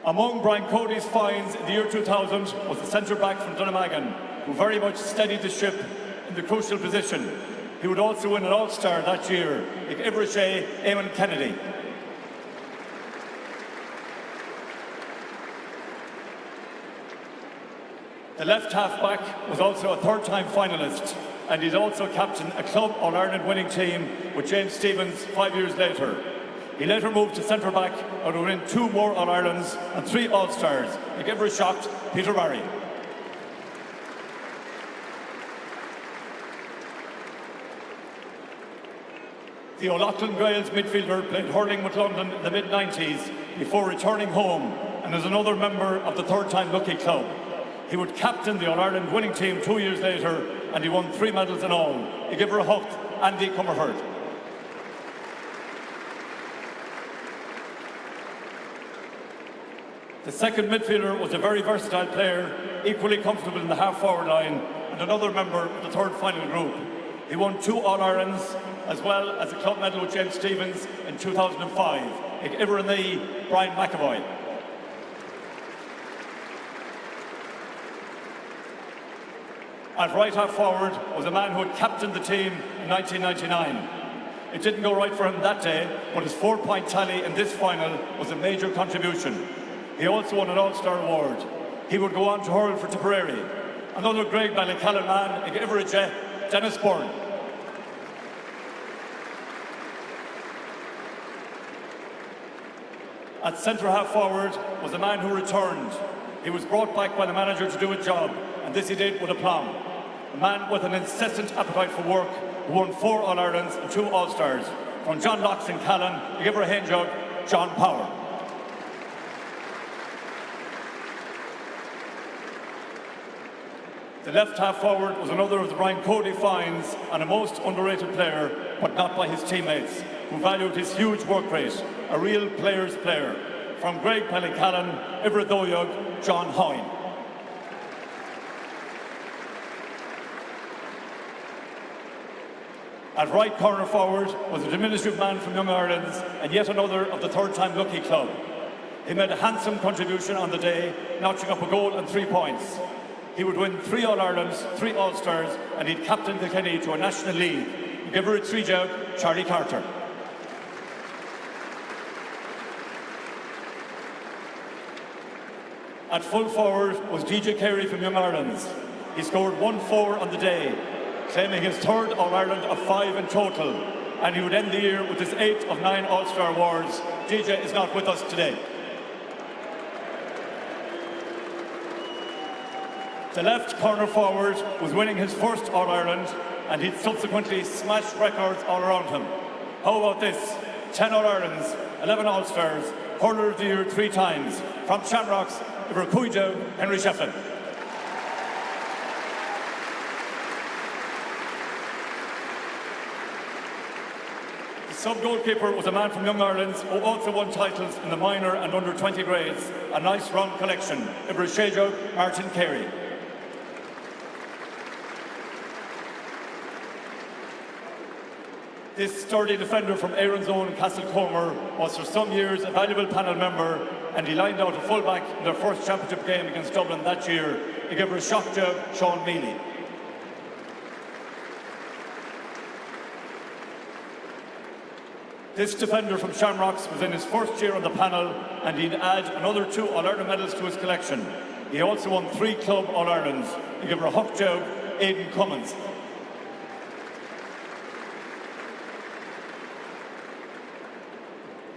Among Brian Cody's finds in the year 2000 was the centre-back from Dunnamaggin, who very much steadied the ship in the crucial position. He would also win an All-Star that year, Igivra Eamon Kennedy. The left half-back was also a 3rd-time finalist, and he'd also captained a club All-Ireland winning team with James Stephens 5 years later. He later moved to centre-back and would win 2 more All-Irelands and 3 All-Stars, like ever shocked Peter Barry. The O'Loughlin Gaels midfielder played hurling with London in the mid-90s before returning home, and is another member of the 3rd-time lucky club. He would captain the All-Ireland winning team 2 years later, and he won 3 medals in all. Igivra Hucht, Andy Comerford. The second midfielder was a very versatile player, equally comfortable in the half-forward line, and another member of the 3rd final group. He won 2 All-Irelands, as well as a club medal with James Stephens in 2005. Igivra Ní, Brian McAvoy. At right half forward was a man who had captained the team in 1999. It didn't go right for him that day, but his 4-point tally in this final was a major contribution. He also won an All-Star award. He would go on to hurl for Tipperary. Another great Ballycallan man, Igivra Dennis Byrne. At centre half forward was a man who returned. He was brought back by the manager to do a job, and this he did with aplomb. A man with an incessant appetite for work, who won 4 All-Irelands and 2 All-Stars. From John Locks in Callan, Igivra Hainjog, John Power. The left half forward was another of the Brian Cody finds, and a most underrated player, but not by his teammates, who valued his huge work rate, a real player's player. From Greg Pellicallan, Ivor Dóiog, John Hoyne. At right corner forward was a diminutive man from Young Ireland's, and yet another of the 3rd-time lucky club. He made a handsome contribution on the day, notching up a goal and 3 points. He would win 3 All-Irelands, 3 All-Stars, and he'd captain Kilkenny to a National League. Give her a 3-jog, Charlie Carter. At full forward was DJ Carey from Young Ireland's. He scored 1-4 on the day. claiming his third All-Ireland of 5 in total, and he would end the year with his 8th of 9 All-Star awards. DJ is not with us today. The left corner forward was winning his first All-Ireland, and he'd subsequently smashed records all around him. How about this? 10 All-Irelands, 11 All-Stars, Hurler of the Year 3 times. From Shamrocks, Ivercuijo, Henry Shefflin. The sub-goalkeeper was a man from Young Ireland who also won titles in the minor and under-20 grades. A nice round collection. Ivercuijo, Martin Carey. This sturdy defender from Aaron's own Castlecomer was for some years a valuable panel member, and he lined out a fullback in their first championship game against Dublin that year. He gave her a shock job, Sean Mealy. This defender from Shamrocks was in his first year on the panel, and he'd add another 2 All-Ireland medals to his collection. He also won 3 club All-Irelands. He gave her a hook job, Aidan Cummins.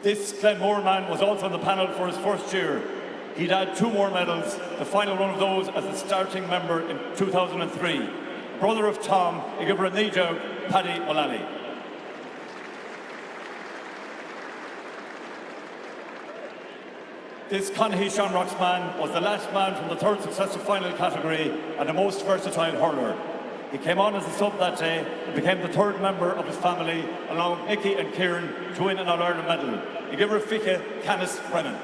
This Glenmore man was also on the panel for his first year. He'd had 2 more medals, the final one of those as a starting member in 2003. Brother of Tom, he gave her a knee joke, Paddy Mullaney. This Conahee Shamrocks man was the last man from the 3rd successive final category and the most versatile hurler. He came on as a sub that day and became the 3rd member of his family, along with Nicky and Kieran, to win an All-Ireland medal. He gave her a fiche, Canis Brennan.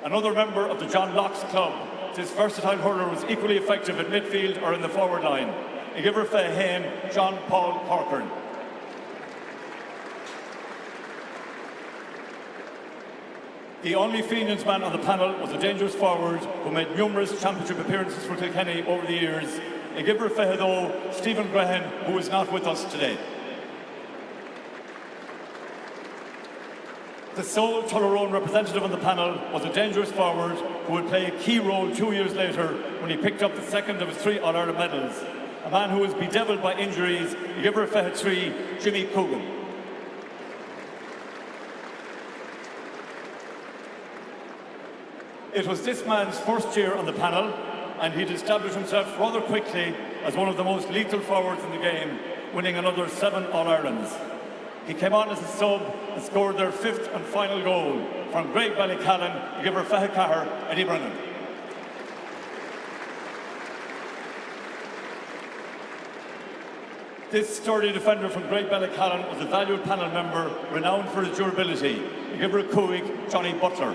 Another member of the John Locke's club, this versatile hurler was equally effective in midfield or in the forward line. He gave her a Hame, John Paul Corcoran. The only Fenians man on the panel was a dangerous forward who made numerous championship appearances for Kilkenny over the years. A giver though, Stephen Graham, who is not with us today. The sole Tullaroan representative on the panel was a dangerous forward who would play a key role 2 years later when he picked up the 2nd of his 3 All-Ireland medals. A man who was bedeviled by injuries, a giver 3, Jimmy Coogan. It was this man's first year on the panel, and he'd established himself rather quickly as one of the most lethal forwards in the game, winning another 7 All-Irelands. He came on as a sub and scored their 5th and final goal from Greg Ballycallan to give her Fahakahar, Eddie Brennan. This sturdy defender from Greg Ballycallan was a valued panel member, renowned for his durability. To give her a Cuig, Johnny Butler.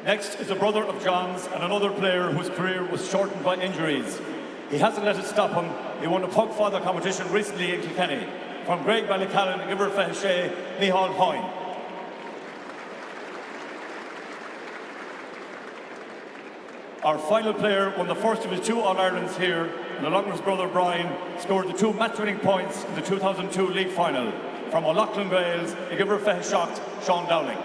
Next is a brother of John's and another player whose career was shortened by injuries. He hasn't let it stop him. He won a Puck Father competition recently in Kilkenny. From Greg Ballycallan to Giver Fahishe, Mihal Hoyne. Our final player won the first of his 2 All-Irelands here, and along with his brother Brian, scored the 2 match-winning points in the 2002 league final. From O'Loughlin Gales, Giver Fahishocht, Sean Dowling.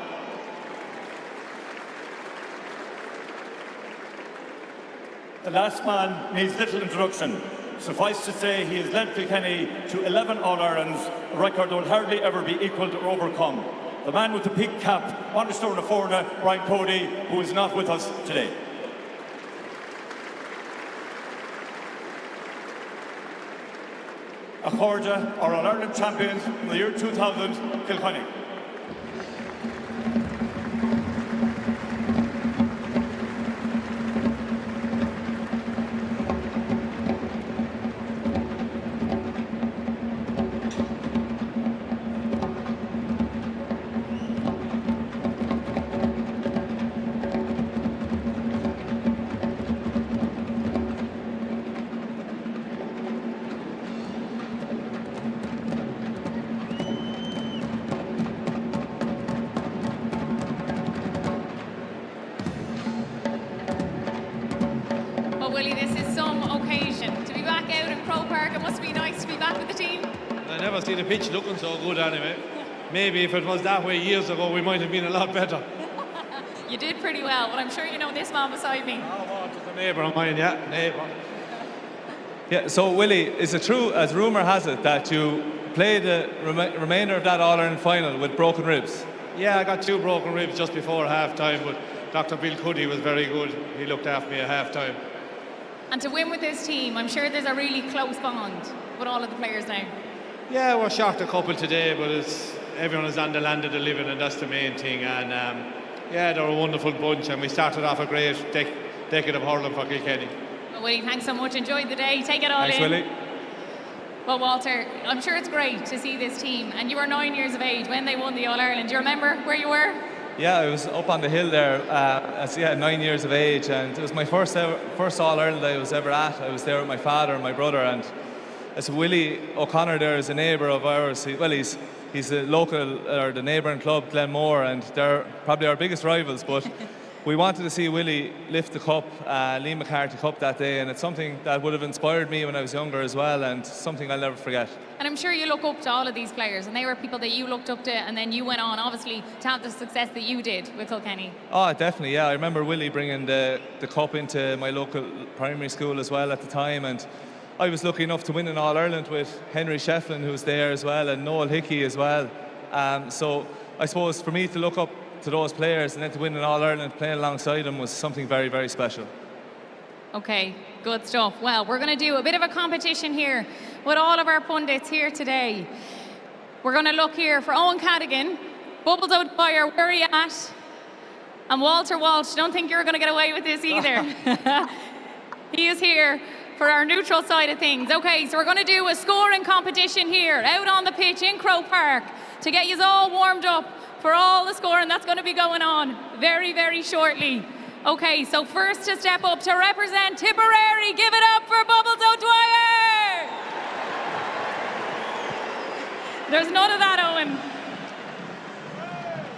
The last man needs little introduction. Suffice to say, he has led Kilkenny to 11 All-Irelands, a record that will hardly ever be equalled or overcome. The man with the pink cap, Understor na Forna, Brian Cody, who is not with us today. Accordia, our All-Ireland champions from the year 2000, Kilkenny. The pitch looking so good anyway. maybe if it was that way years ago, we might have been a lot better. You did pretty well, but I'm sure you know this man beside me. A neighbour of mine, yeah, neighbour. Yeah, so Willie, is it true, as rumour has it, that you played the remainder of that All-Ireland final with broken ribs? Yeah, I got 2 broken ribs just before half-time, but Dr. Bill Cuddy was very good. He looked after me at half-time. And to win with this team, I'm sure there's a really close bond with all of the players now. Yeah, we're short a couple today, but everyone is on the land of the living, and that's the main thing. And yeah, they're a wonderful bunch, and we started off a great decade of hurling for Kilkenny. Well, Willie, thanks so much. Enjoy the day. Take it all in. Thanks, Willie. Well, Walter, I'm sure it's great to see this team. And you were 9 years of age when they won the All-Ireland. Do you remember where you were? Yeah, I was up on the hill there, 9 years of age, and it was my first All-Ireland I was ever at. I was there with my father and my brother, and as Willie O'Connor there is a neighbour of ours. He's a local, or the neighbouring club, Glenmore, and they're probably our biggest rivals, but we wanted to see Willie lift the cup, Liam McCarthy Cup that day, and it's something that would have inspired me when I was younger as well, and something I'll never forget. And I'm sure you look up to all of these players, and they were people that you looked up to, and then you went on, obviously, to have the success that you did with Kilkenny. Oh, definitely, yeah. I remember Willie bringing the cup into my local primary school as well at the time, and I was lucky enough to win an All-Ireland with Henry Shefflin, who was there as well, and Noel Hickey as well. So I suppose for me to look up to those players and then to win an All-Ireland playing alongside them was something very, very special. Okay, good stuff. Well, we're going to do a bit of a competition here with all of our pundits here today. We're going to look here for Owen Cadigan, Bubbles O'Dwyer, where are you at? And Walter Walsh, don't think you're going to get away with this either. He is here for our neutral side of things. Okay, so we're going to do a scoring competition here out on the pitch in Croke Park to get you all warmed up for all the scoring that's going to be going on very, very shortly. Okay, so first to step up to represent Tipperary, give it up for Bubbles O'Dwyer! There's none of that, Owen.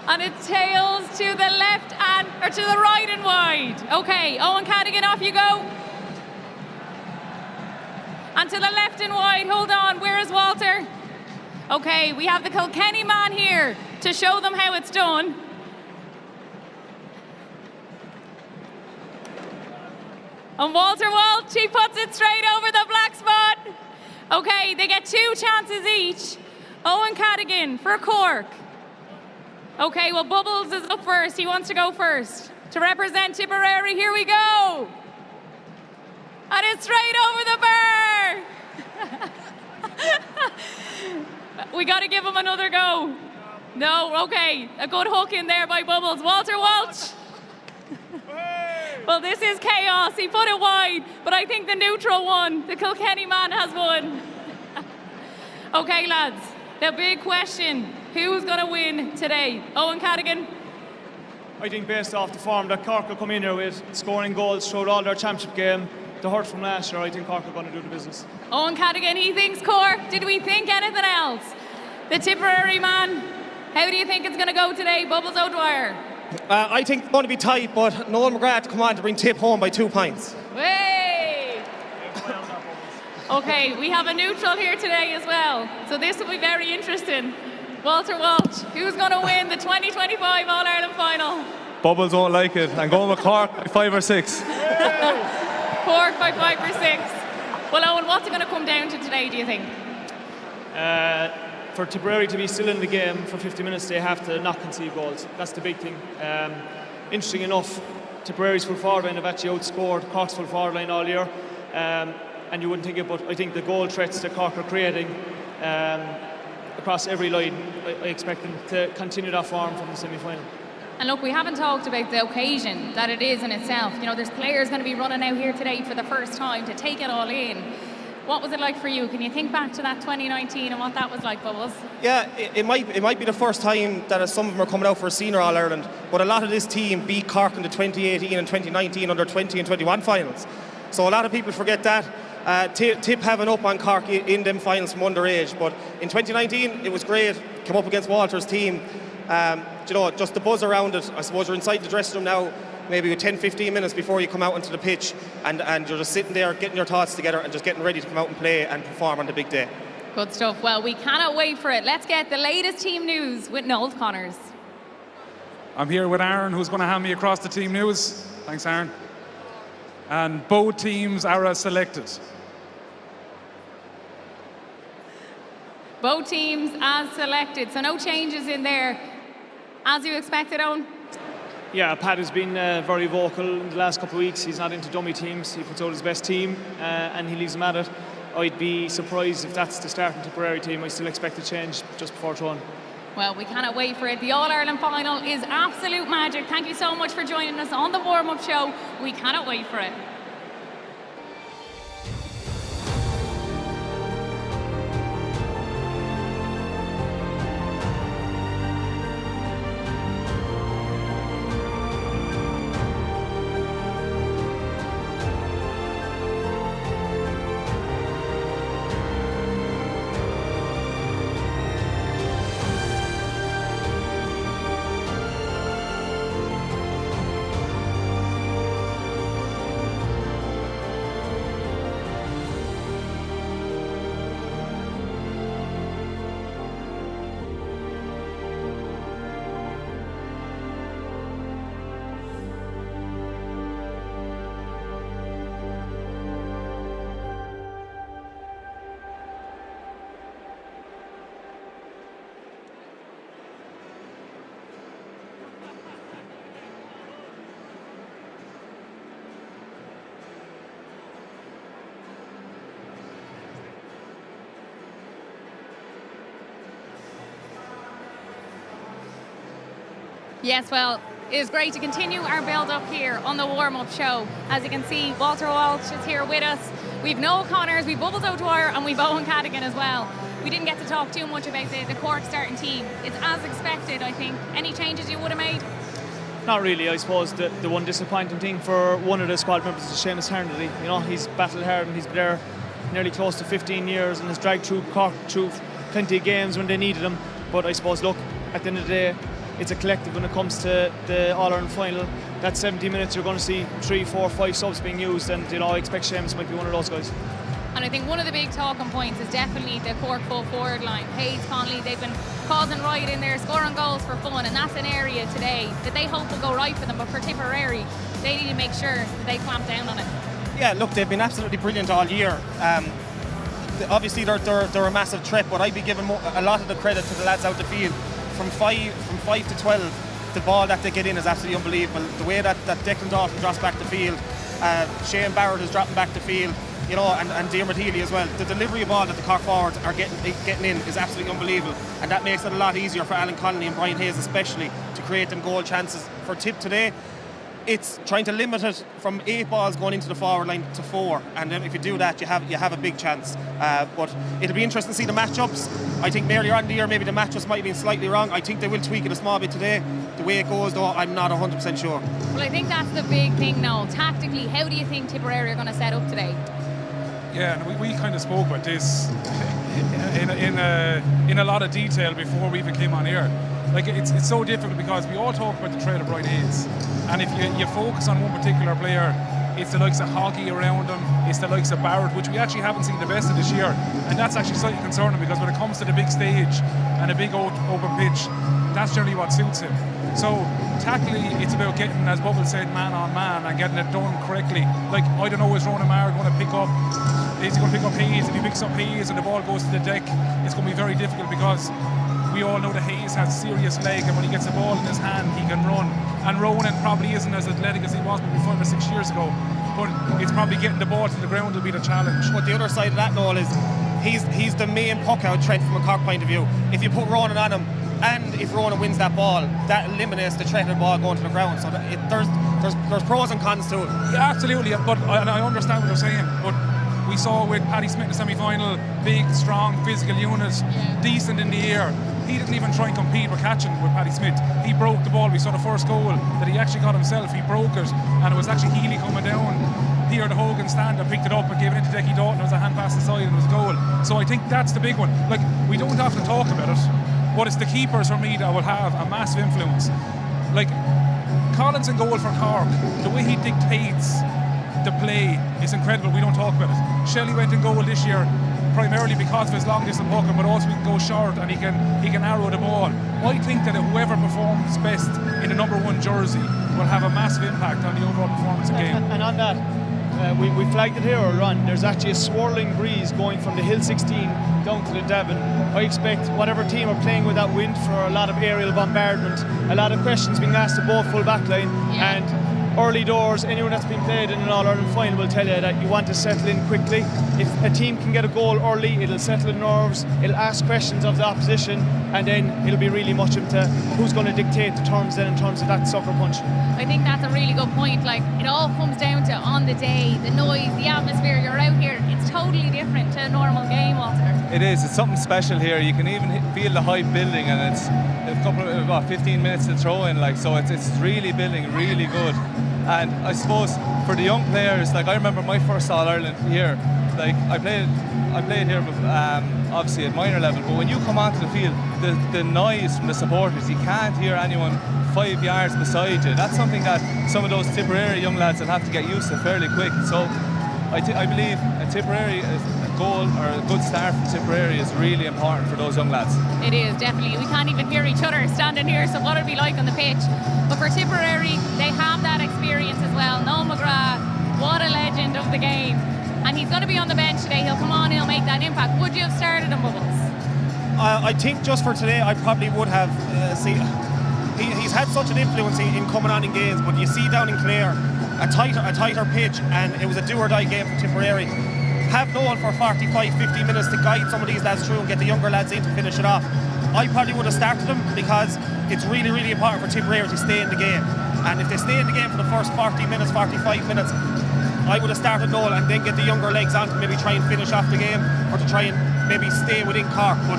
And it tails to the left or to the right and wide. Okay, Owen Cadigan, off you go. And to the left and wide, hold on, where is Walter? Okay, we have the Kilkenny man here to show them how it's done. And Walter Walsh, he puts it straight over the black spot. Okay, they get 2 chances each. Owen Cadigan for Cork. Okay, well, Bubbles is up first. He wants to go first. To represent Tipperary, here we go. And it's straight over the bar. We got to give him another go. No, okay. A good hook in there by Bubbles. Walter Walsh. Well, this is chaos. He put it wide, but I think the neutral one, the Kilkenny man, has won. Okay, lads, the big question. Who's going to win today? Owen Cadigan? I think based off the form that Cork will come in here with, scoring goals throughout all their championship game, the hurt from last year, I think Cork are going to do the business. Owen Cadigan, he thinks Cork. Did we think anything else? The Tipperary man, how do you think it's going to go today, Bubbles O'Dwyer? I think it's going to be tight, but Noel McGrath come on to bring Tip home by 2 points. Way! Okay, we have a neutral here today as well, so this will be very interesting. Walter Walsh, who's going to win the 2025 All-Ireland final? Bubbles won't like it. I'm going with Cork by 5 or 6. Cork by 5 or 6. Well, Owen, what's it going to come down to today, do you think? For Tipperary to be still in the game for 50 minutes, they have to not concede goals. That's the big thing. Interesting enough, Tipperary's full forward line have actually outscored Cork's full forward line all year. And you wouldn't think it, but I think the goal threats that Cork are creating across every line, I expect them to continue that form from the semi-final. And look, we haven't talked about the occasion that it is in itself. You know, there's players going to be running out here today for the first time to take it all in. What was it like for you? Can you think back to that 2019 and what that was like, Bubbles? Yeah, it might be the first time that some of them are coming out for a senior All-Ireland, but a lot of this team beat Cork in the 2018 and 2019 under 20 and 21 finals. So a lot of people forget that. Tip having up on Cork in them finals from underage, but in 2019 it was great. Come up against Walter's team. You know, just the buzz around it. I suppose you're inside the dressing room now, maybe 10-15 minutes before you come out onto the pitch, and you're just sitting there getting your thoughts together and just getting ready to come out and play and perform on the big day. Good stuff. Well, we cannot wait for it. Let's get the latest team news with Noel Connors. I'm here with Aaron, who's going to hand me across the team news. Thanks, Aaron. And both teams are as selected. Both teams as selected, so no changes in there. As you expected, Owen? Yeah, Pat has been very vocal in the last couple of weeks. He's not into dummy teams. He puts out his best team and he leaves them at it. I'd be surprised if that's the starting Tipperary team. I still expect a change just before throwing. Well, we cannot wait for it. The All-Ireland final is absolute magic. Thank you so much for joining us on the warm-up show. We cannot wait for it. Yes, well, it is great to continue our build-up here on the warm-up show. As you can see, Walter Walsh is here with us. We've Noel Connors, we've Bubbles O'Dwyer, and we've Owen Cadigan as well. We didn't get to talk too much about the Cork starting team. It's as expected, I think. Any changes you would have made? Not really. I suppose the one disappointing thing for one of the squad members is Seamus Hernley. You know, he's battled hard and he's been there nearly close to 15 years and has dragged through Cork through plenty of games when they needed him. But I suppose, look, at the end of the day, it's a collective when it comes to the All-Ireland final. That 70 minutes you're going to see 3, 4, 5 subs being used, and you know, I expect Seamus might be one of those guys. And I think one of the big talking points is definitely the Cork full forward line. Hayes, Connolly, they've been causing riot in there, scoring goals for fun, and that's an area today that they hope will go right for them. But for Tipperary, they need to make sure that they clamp down on it. Yeah, look, they've been absolutely brilliant all year. Obviously, they're a massive threat, but I'd be giving a lot of the credit to the lads out the field. From 5 to 12, the ball that they get in is absolutely unbelievable. The way that Declan Dalton drops back the field, Shane Barrett is dropping back the field, you know, and Diarmuid Healy as well. The delivery of ball that the Cork forwards are getting in is absolutely unbelievable, and that makes it a lot easier for Alan Connolly and Brian Hayes especially to create them goal chances. For Tip today, it's trying to limit it from 8 balls going into the forward line to 4, and then if you do that, you have a big chance. But it'll be interesting to see the matchups. I think earlier on in the year maybe the matchups might have been slightly wrong. I think they will tweak it a small bit today. The way it goes, though, I'm not 100% sure. Well, I think that's the big thing now. Tactically, how do you think Tipperary are going to set up today? Yeah, and we kind of spoke about this in a lot of detail before we even came on air. Like, it's so difficult because we all talk about the trade of Brian Hayes, and if you focus on one particular player, it's the likes of Hoggy around him, it's the likes of Barrett, which we actually haven't seen the best of this year, and that's actually slightly concerning because when it comes to the big stage and a big open pitch, that's generally what suits him. So tactically, it's about getting, as Bubbles said, man on man and getting it done correctly. Like, I don't know, is Ronan Maher going to pick up? Is he going to pick up Hayes? If he picks up Hayes and the ball goes to the deck, it's going to be very difficult because we all know that Hayes has serious leg, and when he gets the ball in his hand, he can run. And Ronan probably isn't as athletic as he was maybe 5 or 6 years ago, but it's probably getting the ball to the ground will be the challenge. But the other side of that, Noel, is he's the main puck-out threat from a Cork point of view. If you put Ronan on him, and if Ronan wins that ball, that eliminates the threat of the ball going to the ground. So there's pros and cons to it. Yeah, absolutely, but I understand what you're saying, but we saw with Paddy Smith in the semi-final, big, strong, physical unit, decent in the air. He didn't even try and compete with catching with Paddy Smith. He broke the ball. We saw the first goal that he actually got himself. He broke it, and it was actually Healy coming down here, the Hogan stand, and picked it up and gave it into Decky Dalton. It was a hand pass inside and it was a goal. So I think that's the big one. Like, we don't often talk about it, but it's the keepers for me that will have a massive influence. Like, Collins in goal for Cork, the way he dictates the play is incredible. We don't talk about it. Shelley went in goal this year. primarily because of his long distance hooking, but also he can go short and he can arrow the ball. I think that whoever performs best in the number 1 jersey will have a massive impact on the overall performance of the game. And on that, we flagged it here earlier on. There's actually a swirling breeze going from the Hill 16 down to the Devon. I expect whatever team are playing with that wind for a lot of aerial bombardment, a lot of questions being asked of both full back line, and early doors, anyone that's been played in an All-Ireland final will tell you that you want to settle in quickly. If a team can get a goal early, it'll settle the nerves, it'll ask questions of the opposition, and then it'll be really much up to who's going to dictate the terms then in terms of that sucker punch. I think that's a really good point. Like, it all comes down to on the day, the noise, the atmosphere. You're out here, it's totally different to a normal game, Walter. It is. It's something special here. You can even feel the hype building, and it's a couple of about 15 minutes to throw in. Like, so it's really building, really good. And I suppose for the young players, like I remember my first All Ireland here. Like I played here, obviously at minor level. But when you come onto the field, the noise from the supporters, you can't hear anyone 5 yards beside you. That's something that some of those Tipperary young lads will have to get used to fairly quick. So I believe a Tipperary goal or a good start from Tipperary is really important for those young lads. It is, definitely. We can't even hear each other standing here, so what it'll be like on the pitch. But for Tipperary, they have that experience as well. Noel McGrath, what a legend of the game. And he's going to be on the bench today. He'll come on, he'll make that impact. Would you have started him, Bubbles? I think just for today, I probably would have. He's had such an influence in coming on in games, but you see down in Clare, a tighter pitch, and it was a do-or-die game for Tipperary. Have Noel for 45, 50 minutes to guide some of these lads through and get the younger lads in to finish it off. I probably would have started them because it's really, really important for Tipperary to stay in the game. And if they stay in the game for the first 40 minutes, 45 minutes, I would have started Noel and then get the younger legs on to maybe try and finish off the game or to try and maybe stay within Cork. But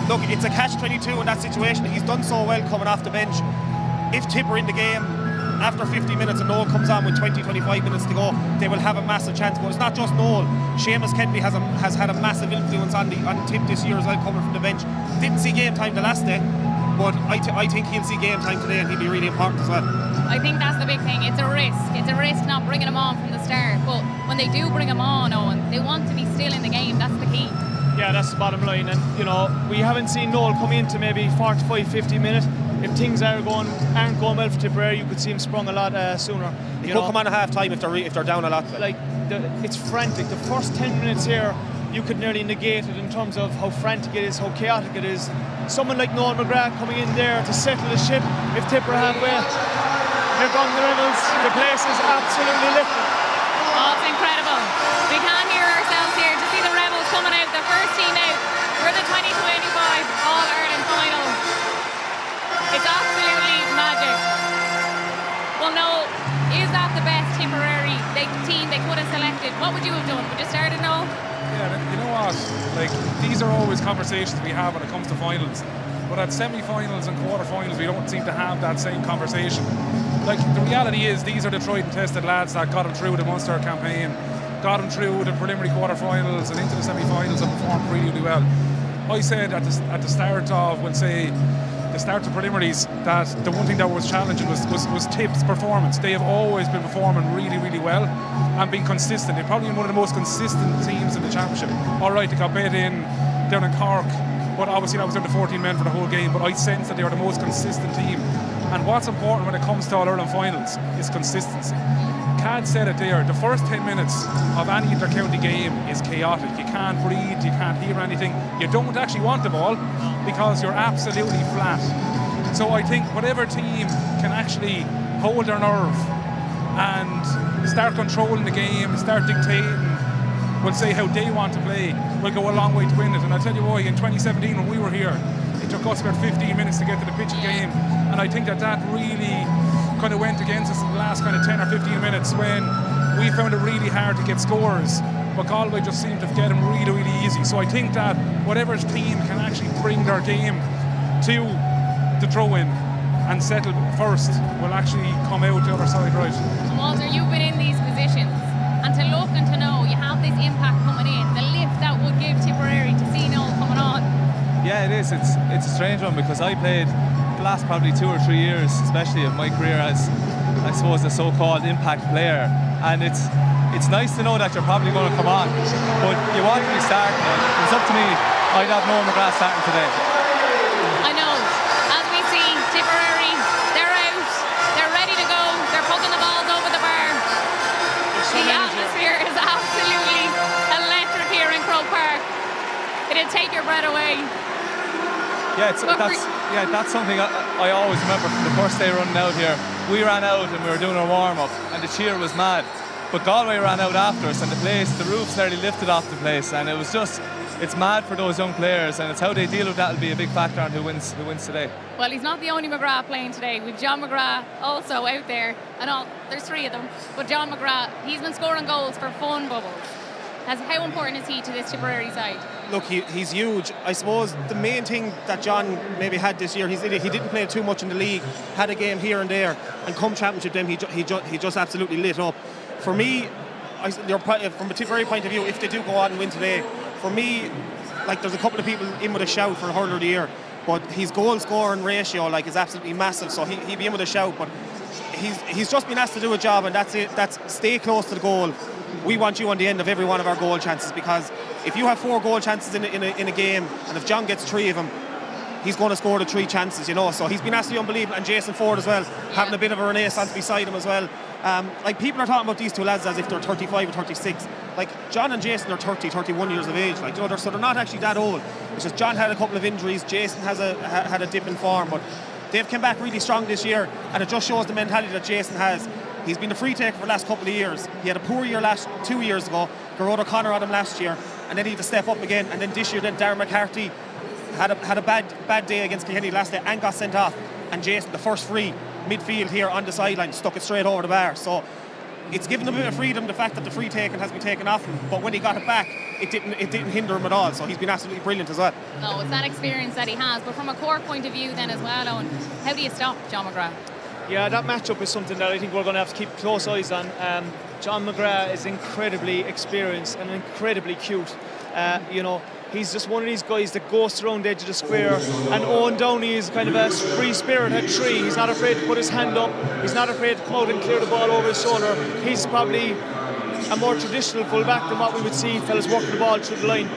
look, it's a catch-22 in that situation. He's done so well coming off the bench. If Tip are in the game, after 50 minutes and Noel comes on with 20-25 minutes to go, they will have a massive chance. But it's not just Noel. Seamus Kennedy has had a massive influence on Tip this year as well, coming from the bench. Didn't see game time the last day, but I think he'll see game time today and he'll be really important as well. I think that's the big thing. It's a risk. It's a risk not bringing him on from the start. But when they do bring him on, Owen, they want to be still in the game. That's the key. Yeah, that's the bottom line. And, you know, we haven't seen Noel come into maybe 45, 50 minutes. If things aren't going well for Tipperary, you could see him sprung a lot sooner. He could come on at half time if they're down a lot. Like, it's frantic. The first 10 minutes here, you could nearly negate it in terms of how frantic it is, how chaotic it is. Someone like Noel McGrath coming in there to settle the ship. If Tipper are halfway, here come the Rebels. The place is absolutely lifted. Oh, it's incredible. We can hear ourselves here to see the Rebels coming out, the first team out for the 2025 All-Ireland final. It's absolutely magic. Well, no, is that the best Tipperary team they could have selected? What would you have done? Would you start it, Noel? Yeah, you know what? Like, these are always conversations we have when it comes to finals. But at semi-finals and quarter-finals, we don't seem to have that same conversation. Like, the reality is, these are the tried and tested lads that got them through the Munster campaign, got them through the preliminary quarter-finals and into the semi-finals and performed really, really well. I said at the start of, we'll say, the start of preliminaries, that the one thing that was challenging was Tip's performance. They have always been performing really, really well and been consistent. They're probably one of the most consistent teams in the championship. All right, they got bet in down in Cork, but obviously that was down to 14 men for the whole game, but I sense that they are the most consistent team. And what's important when it comes to All-Ireland finals is consistency. Cad said it there, the first 10 minutes of any inter-county game is chaotic. You can't breathe, you can't hear anything. You don't actually want the ball because you're absolutely flat. So I think whatever team can actually hold their nerve and start controlling the game, start dictating, we'll say how they want to play, will go a long way to win it. And I'll tell you why, in 2017 when we were here, it took us about 15 minutes to get to the pitch of the game. And I think that really kind of went against us in the last kind of 10 or 15 minutes when we found it really hard to get scores, but Galway just seemed to get them really, really easy. So I think that whatever team can actually bring their game to the throw-in and settle first will actually come out the other side right. And Walter, you've been in these positions, and to look and to know you have this impact coming in, the lift that would give Tipperary to see Noel coming on. Yeah, it is. It's a strange one because I played the last probably 2 or 3 years, especially of my career, as I suppose a so-called impact player, and it's it's nice to know that you're probably going to come on, but you want to be starting. If it's up to me, I'd have Noel McGrath starting today. I know. As we see, Tipperary, they're out. They're ready to go. They're poking the balls over the bar. The atmosphere is absolutely electric here in Croke Park. It'll take your breath away. Yeah, that's something I always remember from the first day running out here. We ran out and we were doing our warm-up and the cheer was mad. But Galway ran out after us and the roof's nearly lifted off the place, and it was just, it's mad for those young players, and it's how they deal with that will be a big factor on who wins today. Well, he's not the only McGrath playing today. We've John McGrath also out there, and there's 3 of them. But John McGrath, he's been scoring goals for fun bubbles. How important is he to this Tipperary side? Look, he's huge. I suppose the main thing that John maybe had this year, he didn't play too much in the league, had a game here and there, and come championship then he just absolutely lit up. For me, from a Tipperary point of view, if they do go on and win today, for me, like, there's a couple of people in with a shout for the Hurler of the Year, but his goal scoring ratio is absolutely massive, so he'd be in with a shout. But he's just been asked to do a job, and that's it. That's stay close to the goal. We want you on the end of every one of our goal chances, because if you have 4 goal chances in a game, and if John gets 3 of them, he's going to score the 3 chances, So he's been absolutely unbelievable, and Jason Ford as well, having a bit of a renaissance beside him as well. Like, people are talking about these 2 lads as if they're 35 or 36. Like, John and Jason are 30, 31 years of age. Like, so they're not actually that old. It's just John had a couple of injuries, Jason had a dip in form, but they've come back really strong this year, and it just shows the mentality that Jason has. He's been a free taker for the last couple of years. He had a poor year 2 years ago. Garrod O'Connor had him last year, and then he had to step up again. And then this year, Darren McCarthy had a bad day against Kilkenny last day and got sent off. And Jason, the first free midfield here on the sideline, stuck it straight over the bar. So it's given him a bit of freedom, the fact that the free taking has been taken off him. But when he got it back, it didn't hinder him at all. So he's been absolutely brilliant as well. No, it's that experience that he has. But from a Cork point of view then as well, Owen, how do you stop John McGrath? Yeah, that matchup is something that I think we're going to have to keep close eyes on. John McGrath is incredibly experienced and incredibly cute. He's just one of these guys that goes around the edge of the square, and Owen Downey is kind of a free spirit at 3. He's not afraid to put his hand up. He's not afraid to come out and clear the ball over his shoulder. He's probably a more traditional fullback than what we would see fellas working the ball through the line.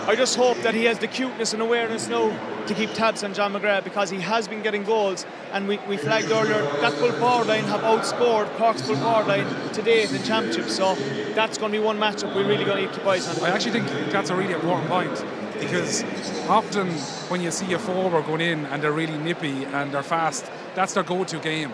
I just hope that he has the cuteness and awareness now to keep tabs on John McGrath, because he has been getting goals, and we flagged earlier that full forward line have outscored Cork's full forward line today in the championship, so that's going to be one matchup we really going to keep eyes on. I actually think that's a really important point, because often when you see a forward going in and they're really nippy and they're fast, that's their go-to game,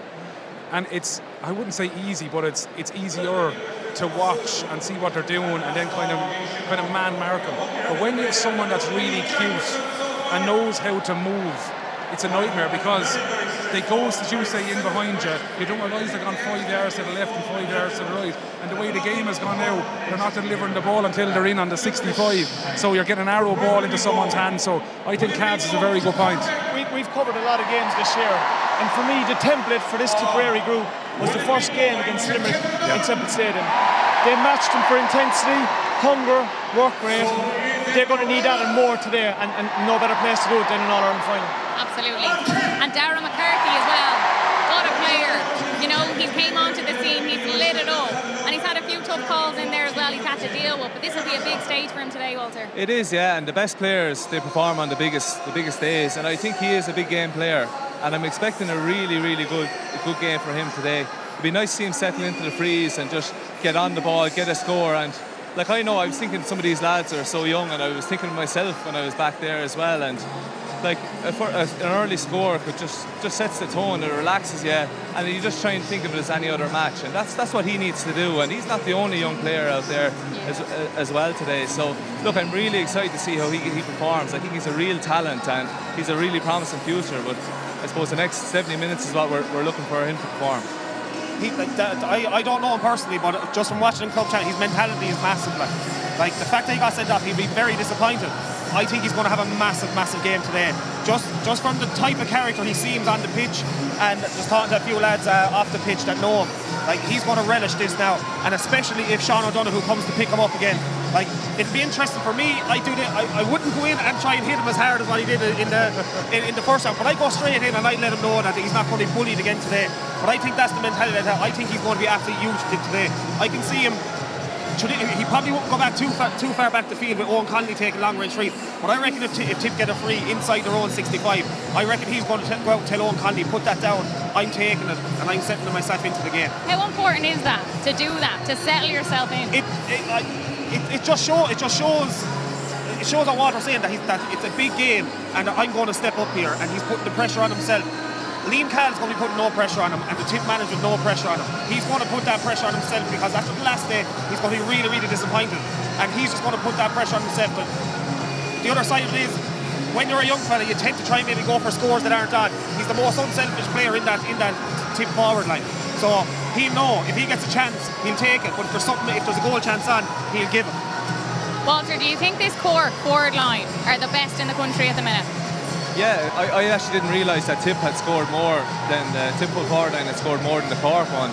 and it's, I wouldn't say easy, but it's easier to watch and see what they're doing and then kind of man mark them. But when you have someone that's really cute and knows how to move, it's a nightmare, because they go, as you say, in behind you. You don't realise they've gone 5 yards to the left and 5 yards to the right. And the way the game has gone now, they're not delivering the ball until they're in on the 65. So you're getting an arrow ball into someone's hand. So I think Cads is a very good point. We've covered a lot of games this year, and for me, the template for this Tipperary group was the first game against Limerick in Temple Stadium. They matched them for intensity, hunger, work rate. They're going to need that and more today, and no better place to do it than an All-Ireland final. Absolutely. And Darren McCarthy as well. What a player. He came onto the scene, he's lit it up, and he's had a few tough calls in there as well he's had to deal with, but this will be a big stage for him today, Walter. It is, yeah, and the best players, they perform on the biggest days, and I think he is a big game player, and I'm expecting a really, really good game for him today. It'd be nice to see him settle into the freeze and just get on the ball, get a score. And like, I know, I was thinking some of these lads are so young, and I was thinking of myself when I was back there as well, and like an early score could just sets the tone, it relaxes you, and you just try and think of it as any other match, and that's what he needs to do. And he's not the only young player out there as well today. So look, I'm really excited to see how he performs. I think he's a real talent and he's a really promising future, but I suppose the next 70 minutes is what we're looking for him to perform. I don't know him personally, but just from watching him club chat, his mentality is massive. Like the fact that he got sent off, he'd be very disappointed. I think he's going to have a massive game today. Just from the type of character he seems on the pitch, and just talking to a few lads off the pitch that know him, like he's going to relish this now, and especially if Sean O'Donoghue comes to pick him up again. Like, it'd be interesting for me. I wouldn't go in and try and hit him as hard as what he did in the first round, but I go straight in and I let him know that he's not going to be bullied again today. But I think that's the mentality. I think he's going to be absolutely huge today. I can see him he probably won't go back too far back the field with Owen Connolly taking long range free. But I reckon if Tip get a free inside their own 65, I reckon he's going to go out and tell Owen Connolly, put that down, I'm taking it and I'm setting myself into the game. How important is that, to do that, to settle yourself in? It just shows what Walter's saying, that it's a big game and I'm going to step up here, and he's putting the pressure on himself. Liam Call's going to be putting no pressure on him, and the Tip manager no pressure on him. He's going to put that pressure on himself, because after the last day he's going to be really, really disappointed, and he's just going to put that pressure on himself. But the other side of it is, when you're a young fella, you tend to try and maybe go for scores that aren't on. He's the most unselfish player in that Tip forward line. So he'll know if he gets a chance, he'll take it. But if there's a goal chance on, he'll give it. Walter, do you think this Cork forward line are the best in the country at the minute? Yeah, I actually didn't realise that Tip had scored more than the Tip forward line had scored more than the Cork one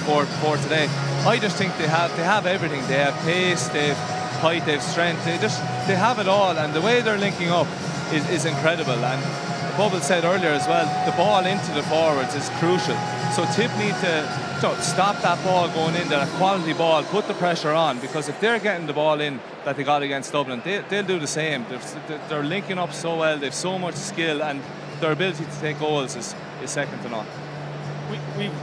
before today. I just think they have everything. They have pace, they have height, they have strength. They have it all, and the way they're linking up is incredible. And Bubble said earlier as well, the ball into the forwards is crucial. So Tip need to stop that ball going in there, a quality ball, put the pressure on, because if they're getting the ball in that they got against Dublin, they'll do the same. They're linking up so well, they've so much skill, and their ability to take goals is second to none.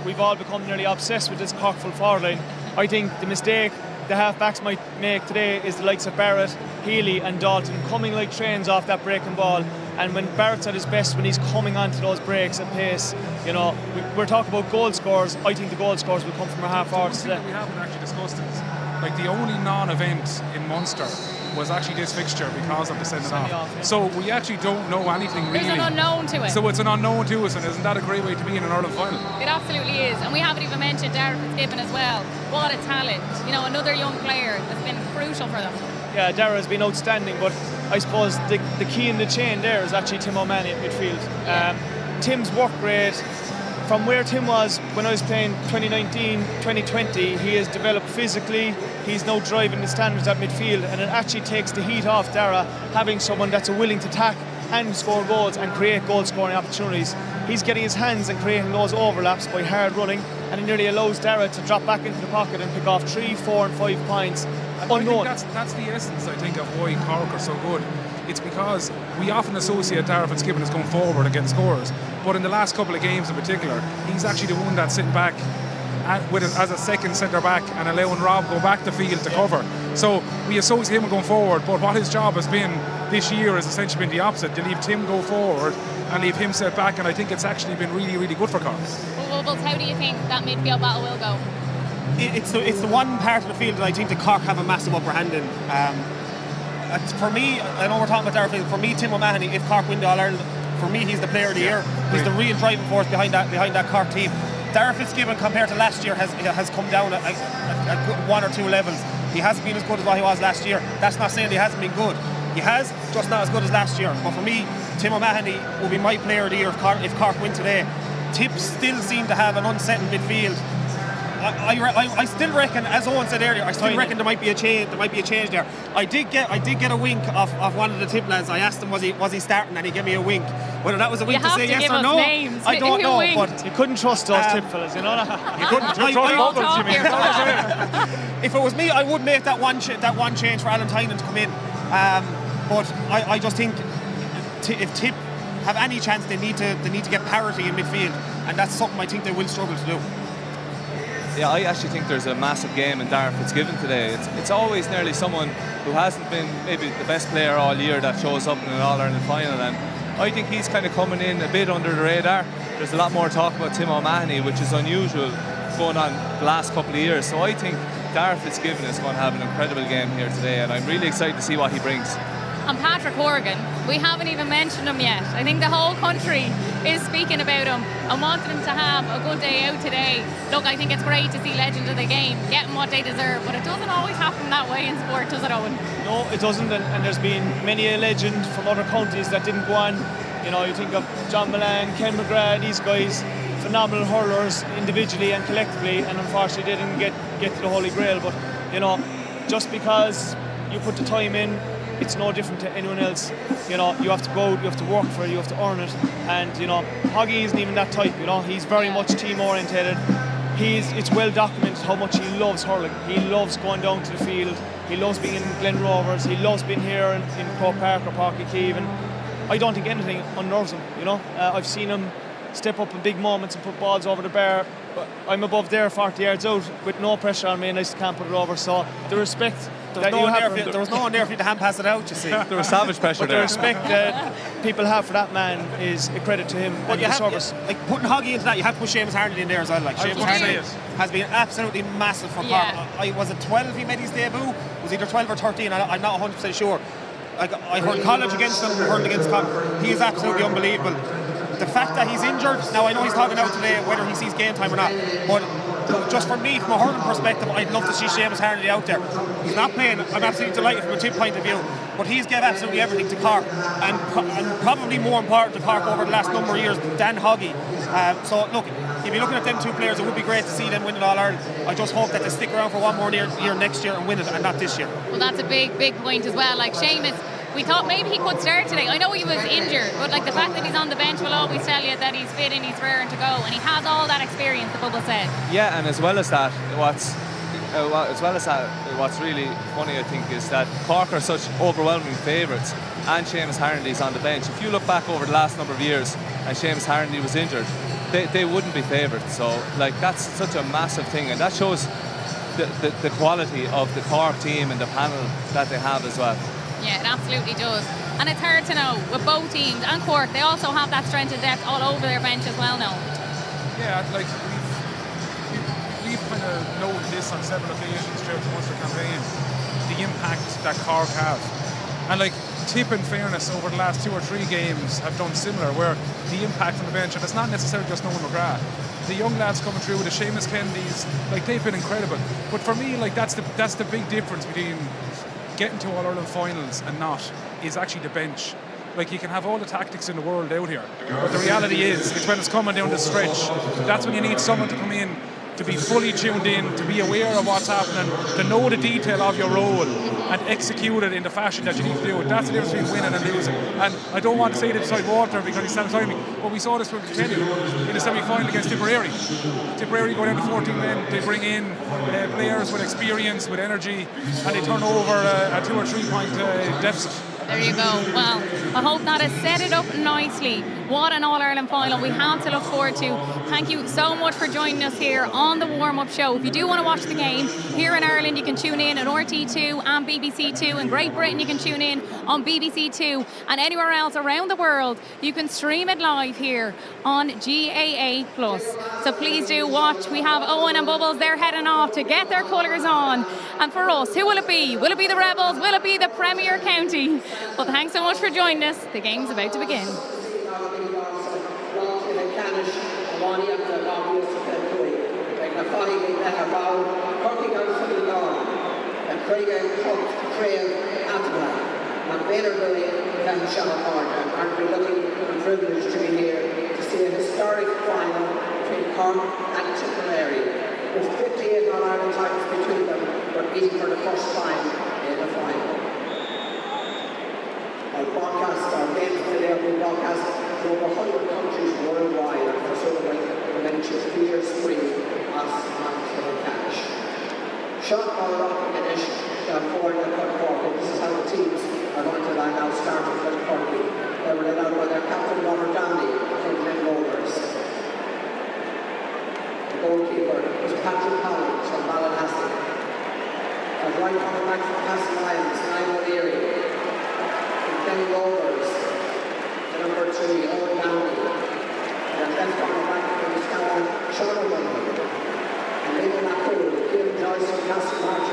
We've all become nearly obsessed with this Cork full forward line. I think the mistake the half-backs might make today is the likes of Barrett, Healy and Dalton coming like trains off that breaking ball. And when Barrett's at his best, when he's coming onto those breaks at pace, we're talking about goal scorers. I think the goal scorers will come from our half-forwards today. We haven't actually discussed it. Like, the only non-event in Munster was actually this fixture because of the sending off. Yeah. So we actually don't know anything really. There's an unknown to it. So it's an unknown to us, and isn't that a great way to be in an Ireland final? It absolutely is. And we haven't even mentioned Darragh Fitzgibbon as well. What a talent. Another young player that's been crucial for them. Yeah, Darragh has been outstanding, but I suppose the key in the chain there is actually Tim O'Mahony at midfield. Tim's work rate, from where Tim was when I was playing 2019, 2020, he has developed physically. He's now driving the standards at midfield, and it actually takes the heat off Darragh, having someone that's willing to tack and score goals and create goal-scoring opportunities. He's getting his hands and creating those overlaps by hard running, and it nearly allows Darragh to drop back into the pocket and pick off 3, 4 and 5 points. Unknown. I think that's the essence, I think, of why Cork are so good. It's because we often associate Darragh Fitzgibbon as going forward and getting scores, but in the last couple of games in particular, he's actually the one that's sitting back as a second centre back and allowing Rob go back the field to cover. So we associate him going forward, but what his job has been this year has essentially been the opposite, to leave Tim go forward and leave him set back, and I think it's actually been really, really good for Cork. Well, how do you think that midfield battle will go? It's the one part of the field that I think the Cork have a massive upper hand in. For me, I know we're talking about Darragh, for me, Tim O'Mahony, if Cork win the All-Ireland, for me, he's the player of the year. He's the real driving force behind that Cork team. Darragh Fitzgibbon, compared to last year, has come down a good 1 or 2 levels. He hasn't been as good as what he was last year. That's not saying he hasn't been good. He has, just not as good as last year. But for me, Tim O'Mahony will be my player of the year if Cork win today. Tips still seem to have an unsettled midfield. I still reckon, as Owen said earlier, I still reckon there might be a change. There might be a change there. I did get a wink of one of the Tip lads. I asked him was he starting, and he gave me a wink. Whether that was a wink to say yes or no, I don't know. But you couldn't trust those Tip fellas, you couldn't trust Bubbles, you mean? If it was me, I would make that one change for Alan Tynan to come in. But I just think if Tip have any chance, they need to get parity in midfield, and that's something I think they will struggle to do. Yeah, I actually think there's a massive game in Darragh Fitzgibbon today. It's always nearly someone who hasn't been maybe the best player all year that shows up in an All-Ireland final, and I think he's kind of coming in a bit under the radar. There's a lot more talk about Tim O'Mahony, which is unusual going on the last couple of years. So I think Darragh Fitzgibbon is going to have an incredible game here today, and I'm really excited to see what he brings. And Patrick Horgan, we haven't even mentioned him yet. I think the whole country is speaking about him and wanting him to have a good day out today. Look, I think it's great to see legends of the game getting what they deserve, but it doesn't always happen that way in sport, does it, Owen? No, it doesn't, and there's been many a legend from other counties that didn't go on. You think of John Milan, Ken McGrath, these guys, phenomenal hurlers individually and collectively, and unfortunately they didn't get to the Holy Grail. But just because you put the time in, it's no different to anyone else. You have to go out, you have to work for it, you have to earn it. And Hoggy isn't even that type. He's very much team orientated. it's well documented how much he loves hurling. He loves going down to the field. He loves being in Glen Rovers. He loves being here in Croke Park or Páirc Uí Chaoimh. And I don't think anything unnerves him, you know. I've seen him step up in big moments and put balls over the bar. But I'm above there 40 yards out with no pressure on me and I just can't put it over. So the respect there was no one there for you to hand pass it out, you see. There was savage pressure but there. The respect that people have for that man is a credit to him and the service. Like putting Hoggy into that, you have to put Seamus Harnedy in there as well. Like Seamus Harnedy has been absolutely massive for Cork. I was at 12 he made his debut. Was either 12 or 13. I'm not 100% sure. I heard college against him, heard against Cork. He is absolutely unbelievable. The fact that he's injured, now I know he's talking out today whether he sees game time or not, but just for me, from a hurling perspective, I'd love to see Seamus Harnedy out there. He's not playing, I'm absolutely delighted from a tip point of view, but he's given absolutely everything to Cork, and probably more important to Cork over the last number of years than Hoggy. So look, if you're looking at them two players, it would be great to see them win it All Ireland. I just hope that they stick around for one more year next year and win it, and not this year. Well, that's a big point as well. Like Seamus, we thought maybe he could start today. I know he was injured, but like the fact that he's on the bench will always tell you that he's fit and he's raring to go, and he has all that experience that Bubble said. Yeah, and as well as that, what's really funny, I think, is that Cork are such overwhelming favourites, and Seamus Harnedy is on the bench. If you look back over the last number of years, and Seamus Harnedy was injured, they wouldn't be favourites. So, like, that's such a massive thing, and that shows the quality of the Cork team and the panel that they have as well. Yeah, it absolutely does. And it's hard to know with both teams and Cork, they also have that strength and depth all over their bench as well now. Yeah, like we've kind of noted this on several occasions throughout the Munster campaign, the impact that Cork have. And like Tip, in fairness, over the last 2 or 3 games have done similar, where the impact on the bench, and it's not necessarily just Nolan McGrath, the young lads coming through, the Seamus Kennedys, like they've been incredible. But for me, like that's the big difference between getting to All-Ireland finals and not, is actually the bench. Like, you can have all the tactics in the world out here, but the reality is, it's when it's coming down the stretch, that's when you need someone to come in, to be fully tuned in, to be aware of what's happening, to know the detail of your role and execute it in the fashion that you need to do it. That's the difference between winning and losing. And I don't want to say it inside Walter because he's standing beside me, but we saw this with Kenny in the semi-final against Tipperary. Tipperary go down to 14 men, they bring in players with experience, with energy, and they turn over a 2 or 3 point deficit. There you go. Well, I hope that has set it up nicely. What an All-Ireland final we have to look forward to. Thank you so much for joining us here on the warm-up show. If you do want to watch the game here in Ireland, you can tune in at RT2 and BBC2. In Great Britain, you can tune in on BBC2. And anywhere else around the world, you can stream it live here on GAA+. So please do watch. We have Owen and Bubbles. They're heading off to get their colours on. And for us, who will it be? Will it be the Rebels? Will it be the Premier County? Well, thanks so much for joining us. The game's about to begin. Aren't we lucky and privileged to be here to see a historic final between Cork and Tipperary, with 58 All-Ireland titles between them, but meeting for the first time in the final. Our games today are being broadcast to over 100 countries worldwide to celebrate the Mention's Clear Spring as on Kilcash. Shot or rock finish for the Cork. This is how the teams are going to line out, starting with Cork. They were led out by their captain Robert Downey from Glen Rovers. The goalkeeper was Patrick Collins from Ballinassie. As right corner back from Castle Islands, Niall O'Leary. Glen Rovers, the number 3, Owen Downey. And left corner back from Sean O'Malley. And leading that pool, Kim Joyce from Castle March.